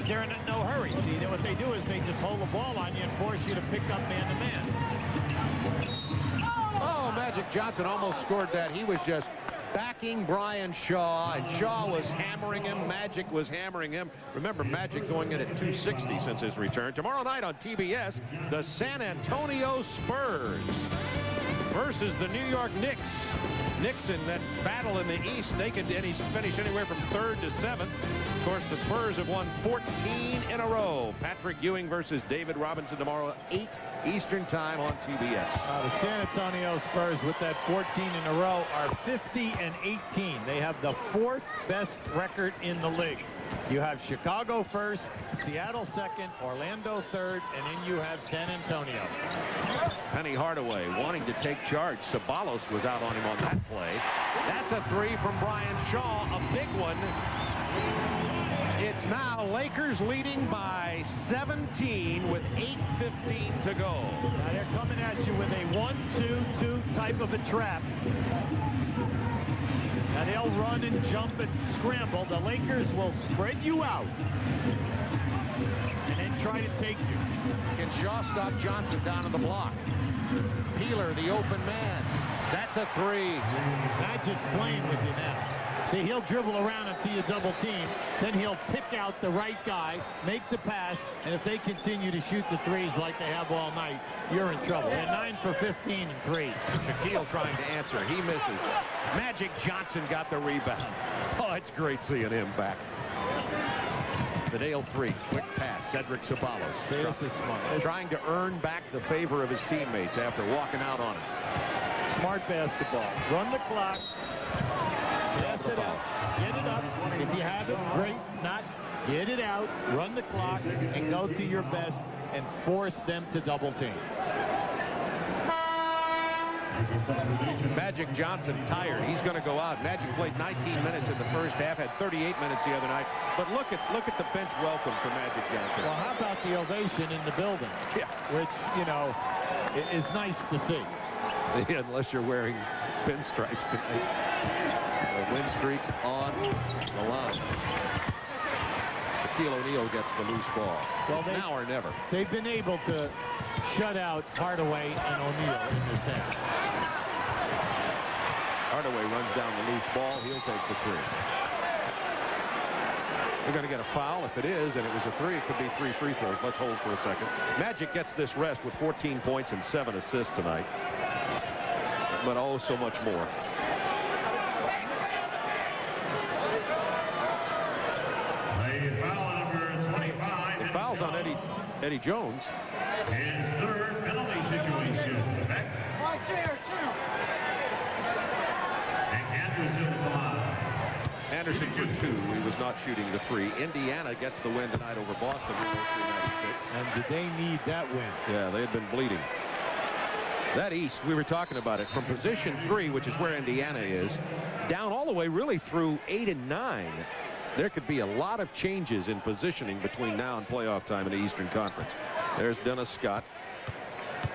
They're in no hurry. See, what they do is they just hold the ball on you and force you to pick up man-to-man. Oh, Magic Johnson almost scored that. He was just backing Brian Shaw, and Shaw was hammering him. Magic was hammering him. Remember, Magic going in at 260 since his return. Tomorrow night on TBS, the San Antonio Spurs versus the New York Knicks. Knicks in that battle in the East, they can finish anywhere from 3rd to 7th. Of course, the Spurs have won 14 in a row. Patrick Ewing versus David Robinson tomorrow, 8 Eastern time on TBS. The San Antonio Spurs with that 14 in a row are 50-18. They have the 4th best record in the league. You have Chicago first, Seattle second, Orlando third, and then you have San Antonio. Penny Hardaway wanting to take charge. Ceballos was out on him on that play. That's a 3 from Brian Shaw, a big one. It's now Lakers leading by 17 with 8:15 to go. Now they're coming at you with a 1-2-2 type of a trap. Now they'll run and jump and scramble. The Lakers will spread you out and then try to take you. Can Shaw stop Johnson down on the block? Peeler, the open man. That's a 3. Magic's playing with you now. See, he'll dribble around until you double team. Then he'll pick out the right guy, make the pass, and if they continue to shoot the threes like they have all night, you're in trouble. They're 9 for 15 in threes. Shaquille trying to answer. He misses. Magic Johnson got the rebound. Oh, it's great seeing him back. Sedale 3. Quick pass. Cedric Ceballos. This is smart. Trying to earn back the favor of his teammates after walking out on him. Smart basketball. Run the clock. Pass it out. Get it up. If you have it, great. Not, get it out. Run the clock and go to your best and force them to double team. Magic Johnson tired. He's going to go out. Magic played 19 minutes in the first half, had 38 minutes the other night. But look at the bench welcome for Magic Johnson. Well, how about the ovation in the building? Yeah. Which, you know, is nice to see. Yeah, unless you're wearing pinstripes tonight. The win streak on the line. Shaquille O'Neal gets the loose ball. Well, it's now or never. They've been able to shut out Hardaway and O'Neal in this half. Hardaway runs down the loose ball. He'll take the three. We're going to get a foul. If it is, and it was a three, it could be 3 free throws. Let's hold for a second. Magic gets this rest with 14 points and 7 assists tonight. But oh, so much more. The foul's on Eddie Jones. His third penalty situation. Anderson for 2. He was not shooting the 3. Indiana gets the win tonight over Boston. And did they need that win? Yeah, they had been bleeding. That East, we were talking about it, from position 3, which is where Indiana is, down all the way really through 8 and 9. There could be a lot of changes in positioning between now and playoff time in the Eastern Conference. There's Dennis Scott,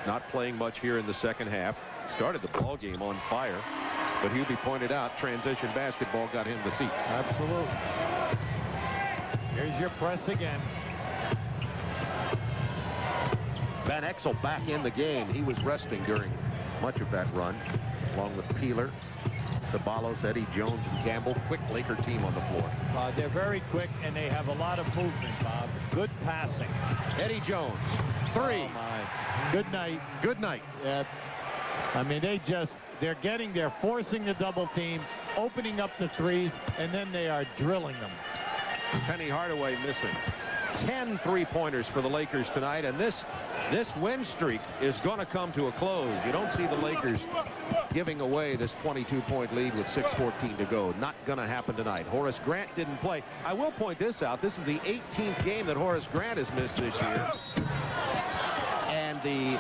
not playing much here in the second half. Started the ball game on fire, but Hubie pointed out transition basketball got him the seat. Absolutely. Here's your press again. Van Exel back in the game. He was resting during much of that run, along with Peeler, Ceballos, Eddie Jones, and Campbell. Quick Laker team on the floor. They're very quick, and they have a lot of movement, Bob. Good passing. Eddie Jones, 3. Oh, my. Good night. Good night. I mean, they're forcing the double team, opening up the threes, and then they are drilling them. Penny Hardaway missing. 10 three-pointers for the Lakers tonight, and this win streak is going to come to a close. You don't see the Lakers giving away this 22-point lead with 6:14 to go. Not going to happen tonight. Horace Grant didn't play. I will point this out. This is the 18th game that Horace Grant has missed this year. And the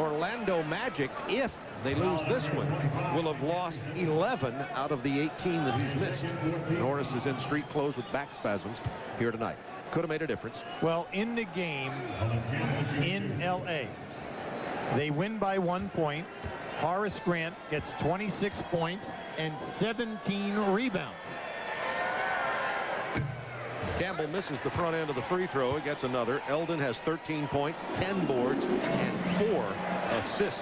Orlando Magic, if they lose this one, will have lost 11 out of the 18 that he's missed. And Horace is in street clothes with back spasms here tonight. Could have made a difference. Well, in the game in L.A., they win by 1 point. Horace Grant gets 26 points and 17 rebounds. Campbell misses the front end of the free throw. He gets another. Eldon has 13 points, 10 boards, and 4 assists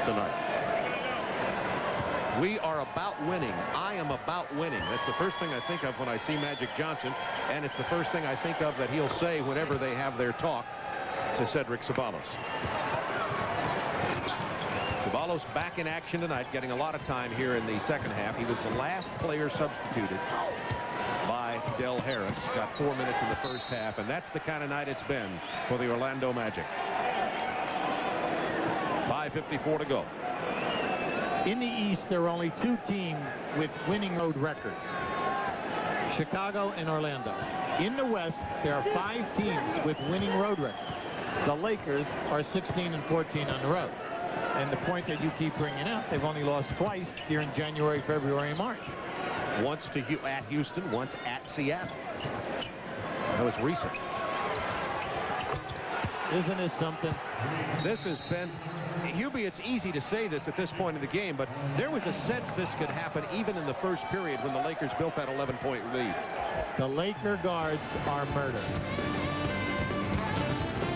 tonight. We are about winning. I am about winning. That's the first thing I think of when I see Magic Johnson, and it's the first thing I think of that he'll say whenever they have their talk to Cedric Ceballos. Ceballos back in action tonight, getting a lot of time here in the second half. He was the last player substituted by Del Harris. Got 4 minutes in the first half, and that's the kind of night it's been for the Orlando Magic. 5:54 to go. In the East, there are only 2 teams with winning road records, Chicago and Orlando. In the West, there are 5 teams with winning road records. The Lakers are 16 and 14 on the road. And the point that you keep bringing out, they've only lost twice here in January, February, and March. Once at Houston, once at Seattle. That was recent. Isn't this something? This has been, Hubie, it's easy to say this at this point in the game, but there was a sense this could happen even in the first period when the Lakers built that 11-point lead. The Laker guards are murder.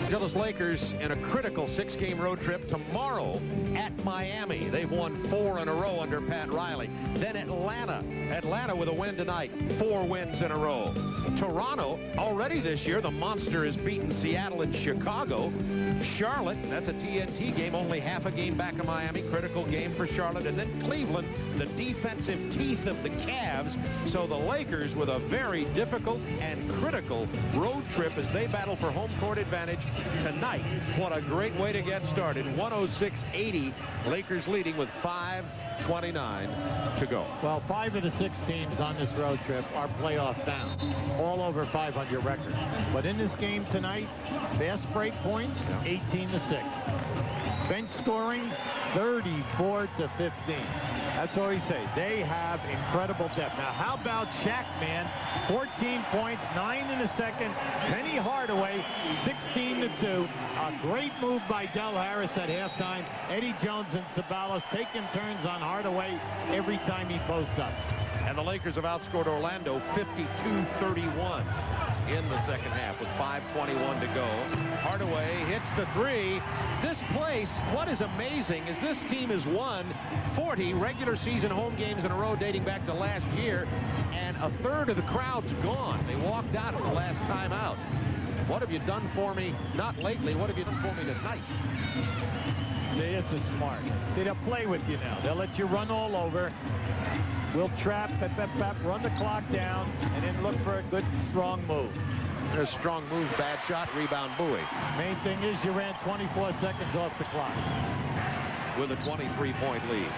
Angeles Lakers in a critical 6-game road trip tomorrow at Miami. They've won 4 in a row under Pat Riley. Then Atlanta with a win tonight. 4 wins in a row. Toronto, already this year, the Monster has beaten Seattle and Chicago. Charlotte, that's a TNT game, only half a game back of Miami. Critical game for Charlotte. And then Cleveland, the defensive teeth of the Cavs. So the Lakers with a very difficult and critical road trip as they battle for home court advantage tonight. What a great way to get started. 106-80. Lakers leading with 5:29 to go. Well, 5 of the 6 teams on this road trip are playoff bound, all over 500 record. But in this game tonight, fast break points, 18-6. Bench scoring, 34-15. That's what we say. They have incredible depth. Now, how about Shaq, man? 14 points, 9 in the second. Penny Hardaway, 16-2. A great move by Del Harris at halftime. Eddie Jones and Sabalos taking turns on Hardaway every time he posts up. And the Lakers have outscored Orlando 52-31 in the second half with 5:21 to go. Hardaway hits the three. This place, what is amazing is this team has won 40 regular season home games in a row dating back to last year, and a third of the crowd's gone. They walked out at the last time out. What have you done for me? Not lately. What have you done for me tonight? This is smart. They'll play with you now. They'll let you run all over. We'll trap, run the clock down, and then look for a good, strong move. A strong move, bad shot, rebound, Bowie. Main thing is you ran 24 seconds off the clock. With a 23-point lead.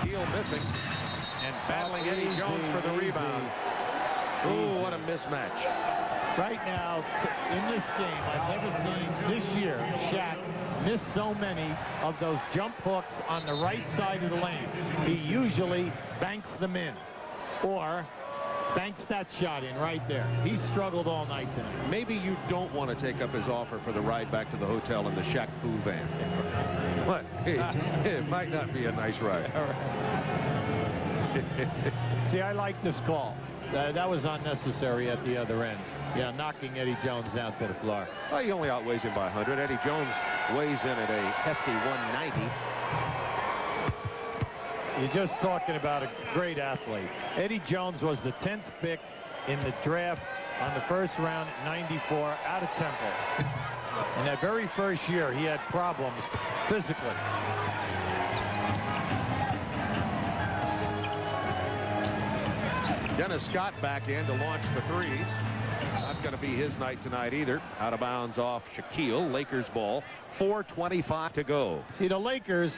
Heel missing, and battling Eddie Jones for the rebound. Ooh, what a mismatch. Right now, in this game, I've never seen this year Shaq miss so many of those jump hooks on the right side of the lane. He usually banks them in or banks that shot in right there. He struggled all night tonight. Maybe you don't want to take up his offer for the ride back to the hotel in the Shaq Fu van. What? It might not be a nice ride. See, I like this call. That was unnecessary at the other end. Yeah, knocking Eddie Jones down to the floor. Well, he only outweighs him by 100. Eddie Jones weighs in at a hefty 190. You're just talking about a great athlete. Eddie Jones was the 10th pick in the draft on the first round, 94, out of Temple. In that very first year, he had problems physically. Dennis Scott back in to launch the threes. Not going to be his night tonight either. Out of bounds off Shaquille. Lakers ball. 4:25 to go. See, the Lakers,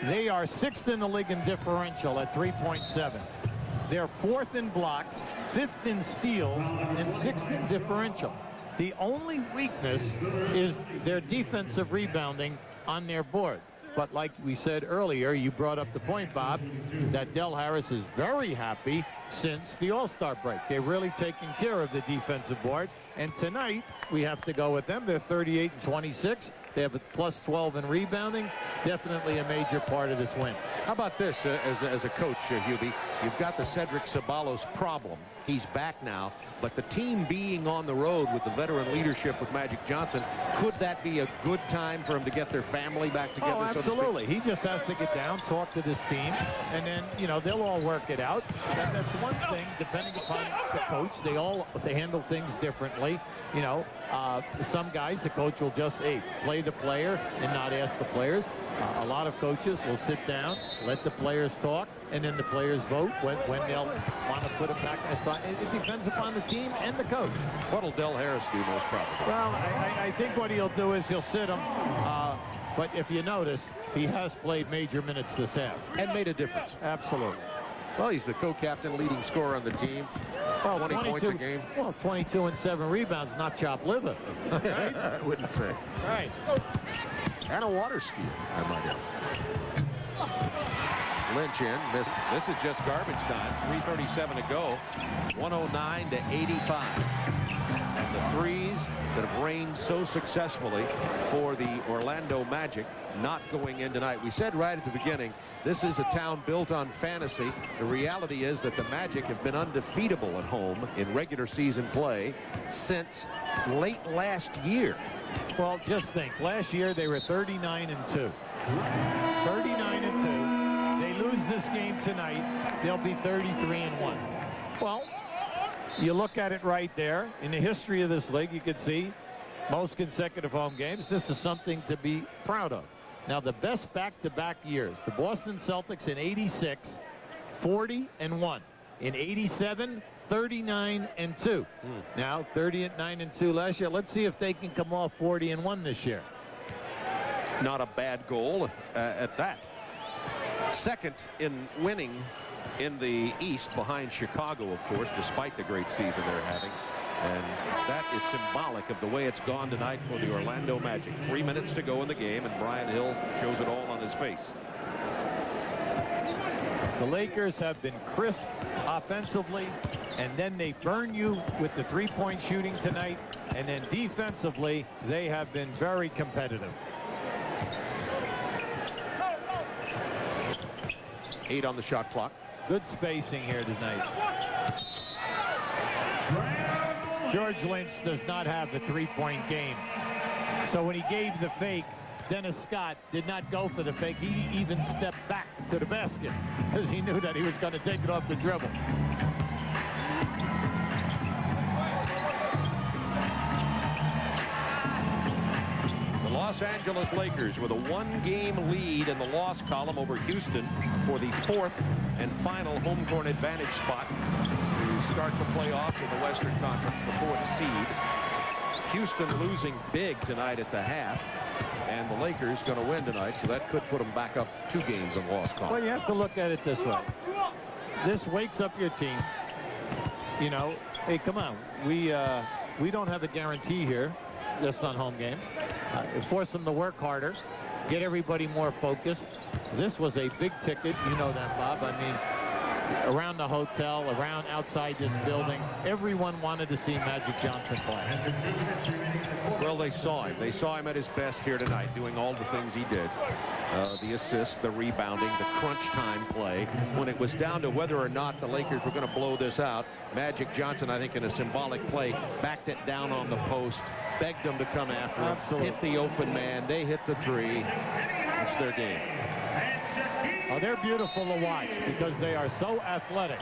they are 6th in the league in differential at 3.7. They're 4th in blocks, 5th in steals, and 6th in differential. The only weakness is their defensive rebounding on their board. But like we said earlier, you brought up the point, Bob, that Del Harris is very happy since the All-Star break. They're really taking care of the defensive board. And tonight, we have to go with them. They're 38-26. They have a +12 in rebounding. Definitely a major part of this win. How about this as a coach, Hubie? You've got the Cedric Ceballos problem. He's back now. But the team being on the road with the veteran leadership with Magic Johnson, could that be a good time for him to get their family back together? Oh, absolutely. He just has to get down, talk to this team, and then, you know, they'll all work it out. That's one thing, depending upon the coach. They handle things differently. You know, some guys, the coach will just, play the player and not ask the players. A lot of coaches will sit down, let the players talk, and then the players vote when they'll want to put them back in the side. It depends upon the team and the coach. What'll Del Harris do most probably? Well, I think what he'll do is he'll sit him. But if you notice, he has played major minutes this half. And made a difference. Absolutely. Well, he's the co-captain, leading scorer on the team. Well, 20 points a game. Well, 22 and 7 rebounds, not chopped liver. Right? I wouldn't say. Right. And a water skier, I might add. Lynch in. This is just garbage time. 3:37 to go. 109-85. And the threes that have rained so successfully for the Orlando Magic not going in tonight. We said right at the beginning, this is a town built on fantasy. The reality is that the Magic have been undefeatable at home in regular season play since late last year. Well, just think. Last year, they were 39-2. 39-2. They lose this game tonight, they'll be 33-1. Well, you look at it right there. In the history of this league, you can see most consecutive home games. This is something to be proud of. Now, the best back-to-back years, the Boston Celtics in '86, 40-1. In '87, 39-2. Now 39-2 last year. Let's see if they can come off 40-1 this year. Not a bad goal at that. Second in winning in the East behind Chicago, of course, despite the great season they're having. And that is symbolic of the way it's gone tonight for the Orlando Magic. 3 minutes to go in the game, and Brian Hill shows it all on his face. The Lakers have been crisp offensively, and then they burn you with the three-point shooting tonight, and then defensively, they have been very competitive. 8 on the shot clock. Good spacing here tonight. George Lynch does not have the three-point game. So when he gave the fake, Dennis Scott did not go for the fake. He even stepped back to the basket because he knew that he was going to take it off the dribble. The Los Angeles Lakers with a one-game lead in the loss column over Houston for the 4th and final home court advantage spot to start the playoffs in the Western Conference, the 4th seed. Houston losing big tonight at the half, and the Lakers going to win tonight, so that could put them back up 2 games in loss column. Well, you have to look at it this way. This wakes up your team. You know, hey, come on. We don't have a guarantee here just on home games. Force them to work harder, get everybody more focused. This was a big ticket. You know that, Bob. I mean, around the hotel, around outside this building, everyone wanted to see Magic Johnson play. Well, they saw him. They saw him at his best here tonight, doing all the things he did. The assists, the rebounding, the crunch time play. When it was down to whether or not the Lakers were going to blow this out, Magic Johnson, I think, in a symbolic play, backed it down on the post, begged them to come after him, hit the open man. They hit the three. It's their game. Oh, they're beautiful to watch because they are so athletic.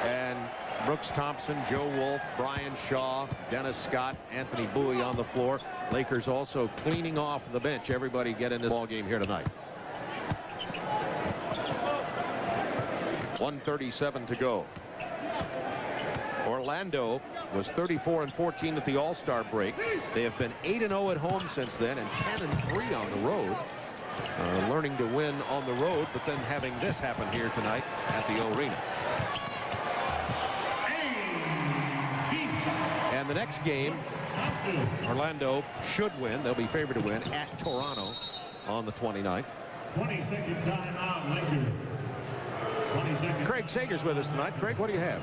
And Brooks Thompson, Joe Wolf, Brian Shaw, Dennis Scott, Anthony Bowie on the floor. Lakers also cleaning off the bench. Everybody get in the ball game here tonight. 1:37 to go. Orlando was 34-14 at the All-Star break. They have been 8-0 at home since then and 10-3 on the road. Learning to win on the road, but then having this happen here tonight at the arena. And the next game, Orlando should win. They'll be favored to win at Toronto on the 29th. 20-second timeout, Lakers. 20 seconds. Craig Sager's with us tonight. Craig, what do you have?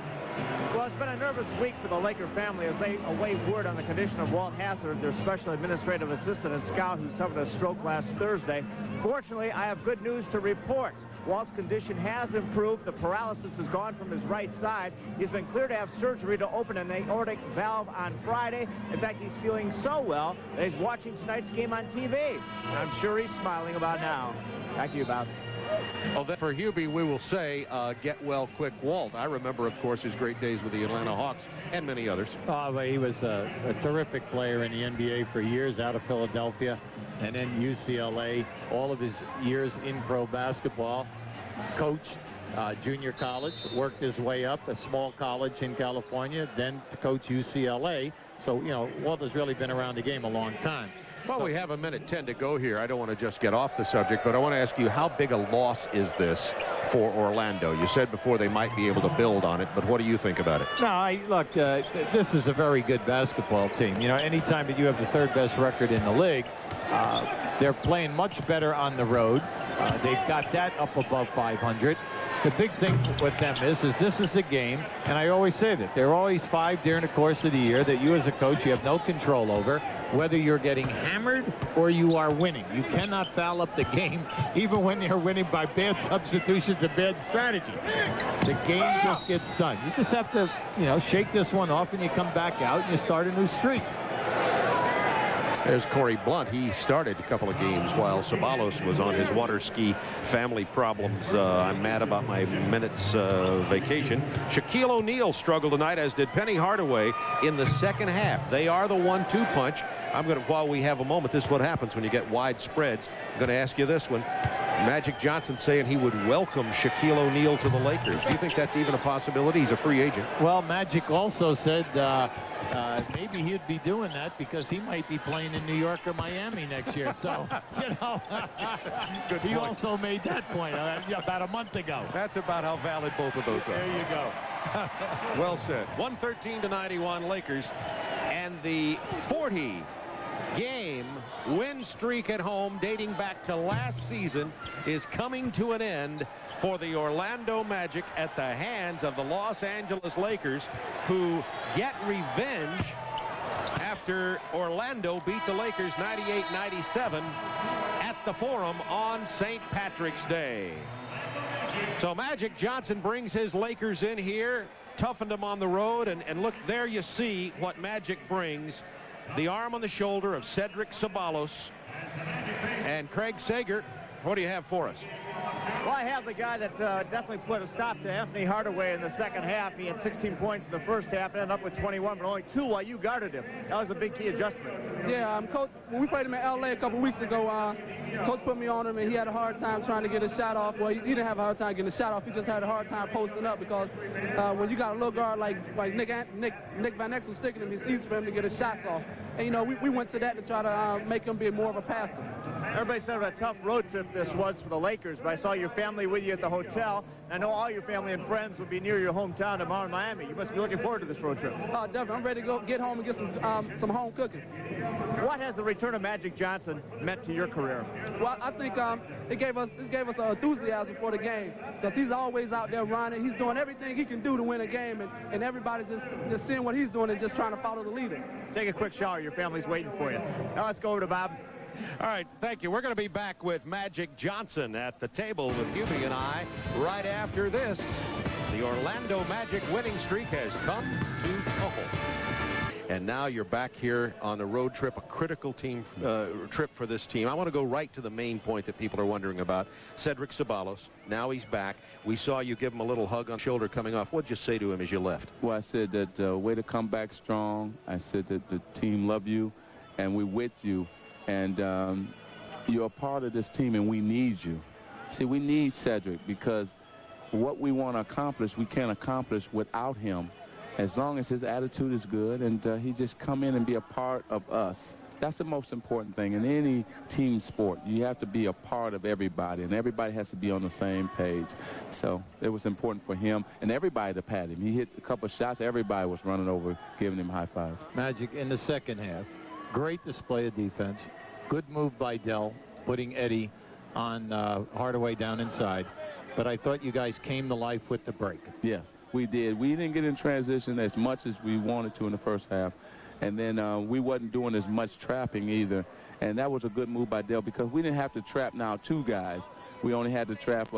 Well, it's been a nervous week for the Laker family as they await word on the condition of Walt Hassler, their special administrative assistant and scout who suffered a stroke last Thursday. Fortunately, I have good news to report. Walt's condition has improved. The paralysis has gone from his right side. He's been cleared to have surgery to open an aortic valve on Friday. In fact, he's feeling so well that he's watching tonight's game on TV. And I'm sure he's smiling about now. Back to you, Bob. Oh, then for Hubie, we will say, get well quick, Walt. I remember, of course, his great days with the Atlanta Hawks and many others. Oh, but he was a terrific player in the NBA for years out of Philadelphia and then UCLA. All of his years in pro basketball. Coached junior college, worked his way up, a small college in California, then to coach UCLA. So, you know, Walt has really been around the game a long time. Well, we have 1:10 to go here. I don't want to just get off the subject, but I want to ask you, how big a loss is this for Orlando? You said before they might be able to build on it, but what do you think about it? No, look, this is a very good basketball team. You know, anytime that you have the 3rd best record in the league, they're playing much better on the road. They've got that up above 500. The big thing with them is this is a game, and I always say that there are always 5 during the course of the year that you as a coach, you have no control over, whether you're getting hammered or you are winning. You cannot foul up the game, even when you're winning by bad substitutions and bad strategy. The game just gets done. You just have to, you know, shake this one off, and you come back out and you start a new streak. There's Corey Blunt. He started a couple of games while Sabalos was on his water ski family problems. I'm mad about my minutes vacation. Shaquille O'Neal struggled tonight, as did Penny Hardaway in the second half. They are the 1-2 punch. I'm going to, while we have a moment, this is what happens when you get wide spreads. I'm going to ask you this one. Magic Johnson saying he would welcome Shaquille O'Neal to the Lakers. Do you think that's even a possibility? He's a free agent. Well, Magic also said maybe he'd be doing that because he might be playing in New York or Miami next year. So, you know, he also made that point about a month ago. That's about how valid both of those are. There you go. Well said. 113-91 Lakers, and the 40-game win streak at home dating back to last season is coming to an end for the Orlando Magic at the hands of the Los Angeles Lakers, who get revenge after Orlando beat the Lakers 98-97 at the Forum on St. Patrick's Day. So Magic Johnson brings his Lakers in here, toughened them on the road, and look, there you see what Magic brings. The arm on the shoulder of Cedric Ceballos. And Craig Sager, what do you have for us? Well, I have the guy that definitely put a stop to Anthony Hardaway in the second half. He had 16 points in the first half and ended up with 21, but only 2 while you guarded him. That was a big key adjustment. Yeah, Coach, when we played him in L.A. a couple weeks ago, Coach put me on him, and he had a hard time trying to get a shot off. Well, he didn't have a hard time getting a shot off. He just had a hard time posting up because when you got a little guard like Nick Van Exel sticking him, it's easy for him to get his shots off. And, you know, we went to that to try to make him be more of a passer. Everybody said what a tough road trip this was for the Lakers, but I saw your family with you at the hotel. I know all your family and friends will be near your hometown tomorrow in Miami. You must be looking forward to this road trip. Oh, definitely. I'm ready to go get home and get some home cooking. What has the return of Magic Johnson meant to your career? Well, I think it gave us enthusiasm for the game because he's always out there running. He's doing everything he can do to win a game, and everybody just seeing what he's doing and just trying to follow the leader. Take a quick shower. Your family's waiting for you. Now let's go over to Bob. All right, thank you. We're going to be back with Magic Johnson at the table with Hubie and I right after this. The Orlando Magic winning streak has come to a halt. And now you're back here on the road trip, a critical team trip for this team. I want to go right to the main point that people are wondering about. Cedric Ceballos, now he's back. We saw you give him a little hug on the shoulder coming off. What'd you say to him as you left? Well, I said that way to come back strong. I said that the team love you, and we're with you. And you're a part of this team, and we need you. See, we need Cedric because what we want to accomplish, we can't accomplish without him. As long as his attitude is good and he just come in and be a part of us. That's the most important thing. In any team sport, you have to be a part of everybody, and everybody has to be on the same page. So it was important for him and everybody to pat him. He hit a couple shots. Everybody was running over, giving him high fives. Magic in the second half. Great display of defense. Good move by Dell, putting Eddie on Hardaway down inside. But I thought you guys came to life with the break. Yes, we did. We didn't get in transition as much as we wanted to in the first half. And then we wasn't doing as much trapping either. And that was a good move by Dell because we didn't have to trap now 2 guys. We only had to trap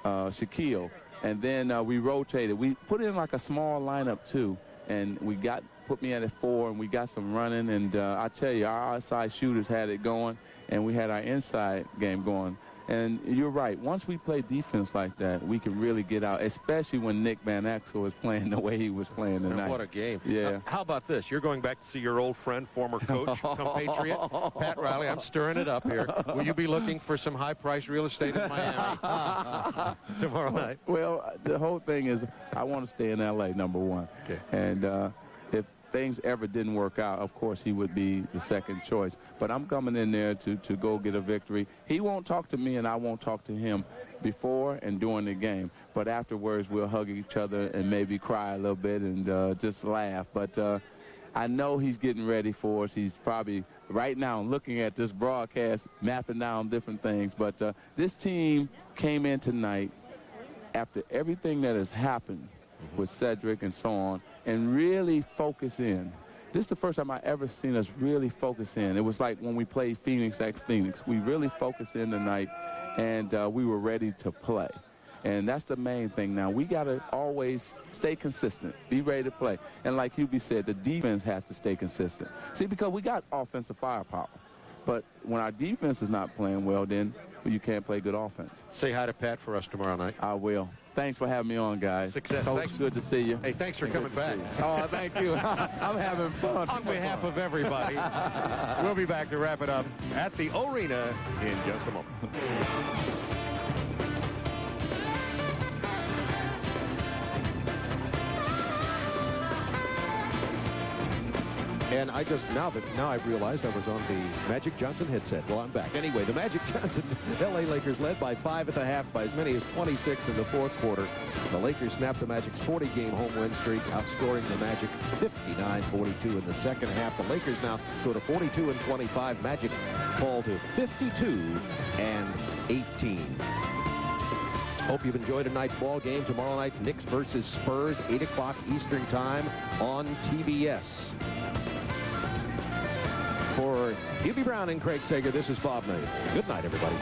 Shaquille. And then we rotated. We put in like a small lineup too. And we put me at 4, and we got some running. And I tell you, our outside shooters had it going, and we had our inside game going. And you're right. Once we play defense like that, we can really get out, especially when Nick Van Exel was playing the way he was playing tonight. And what a game. Yeah. How about this? You're going back to see your old friend, former coach, compatriot, Pat Riley. I'm stirring it up here. Will you be looking for some high-priced real estate in Miami tomorrow night? Well, the whole thing is I want to stay in L.A., number one. Okay. And if things ever didn't work out, of course, he would be the second choice. But I'm coming in there to go get a victory. He won't talk to me, and I won't talk to him before and during the game. But afterwards, we'll hug each other and maybe cry a little bit and just laugh. But I know he's getting ready for us. He's probably right now looking at this broadcast, mapping down different things. But this team came in tonight after everything that has happened with Cedric and so on, and really focus in. This is the first time I ever seen us really focus in. It was like when we played Phoenix x Phoenix. We really focused in tonight, and we were ready to play. And that's the main thing now. We got to always stay consistent, be ready to play. And like Hubie said, the defense has to stay consistent. See, because we got offensive firepower. But when our defense is not playing well, then you can't play good offense. Say hi to Pat for us tomorrow night. I will. Thanks for having me on, guys. Success. Coach, good to see you. Hey, thanks for coming back. Oh, thank you. I'm having fun. On behalf of everybody, we'll be back to wrap it up at the Arena in just a moment. And I just, now I've realized I was on the Magic Johnson headset. Well, I'm back. Anyway, the Magic Johnson LA Lakers led by 5 at the half, by as many as 26 in the fourth quarter. The Lakers snapped the Magic's 40-game home win streak, outscoring the Magic 59-42 in the second half. The Lakers now go to 42-25. Magic fall to 52-18. Hope you've enjoyed tonight's ball game. Tomorrow night, Knicks versus Spurs, 8 o'clock Eastern Time on TBS. For Hubie Brown and Craig Sager, this is Bob Milligan. Good night, everybody.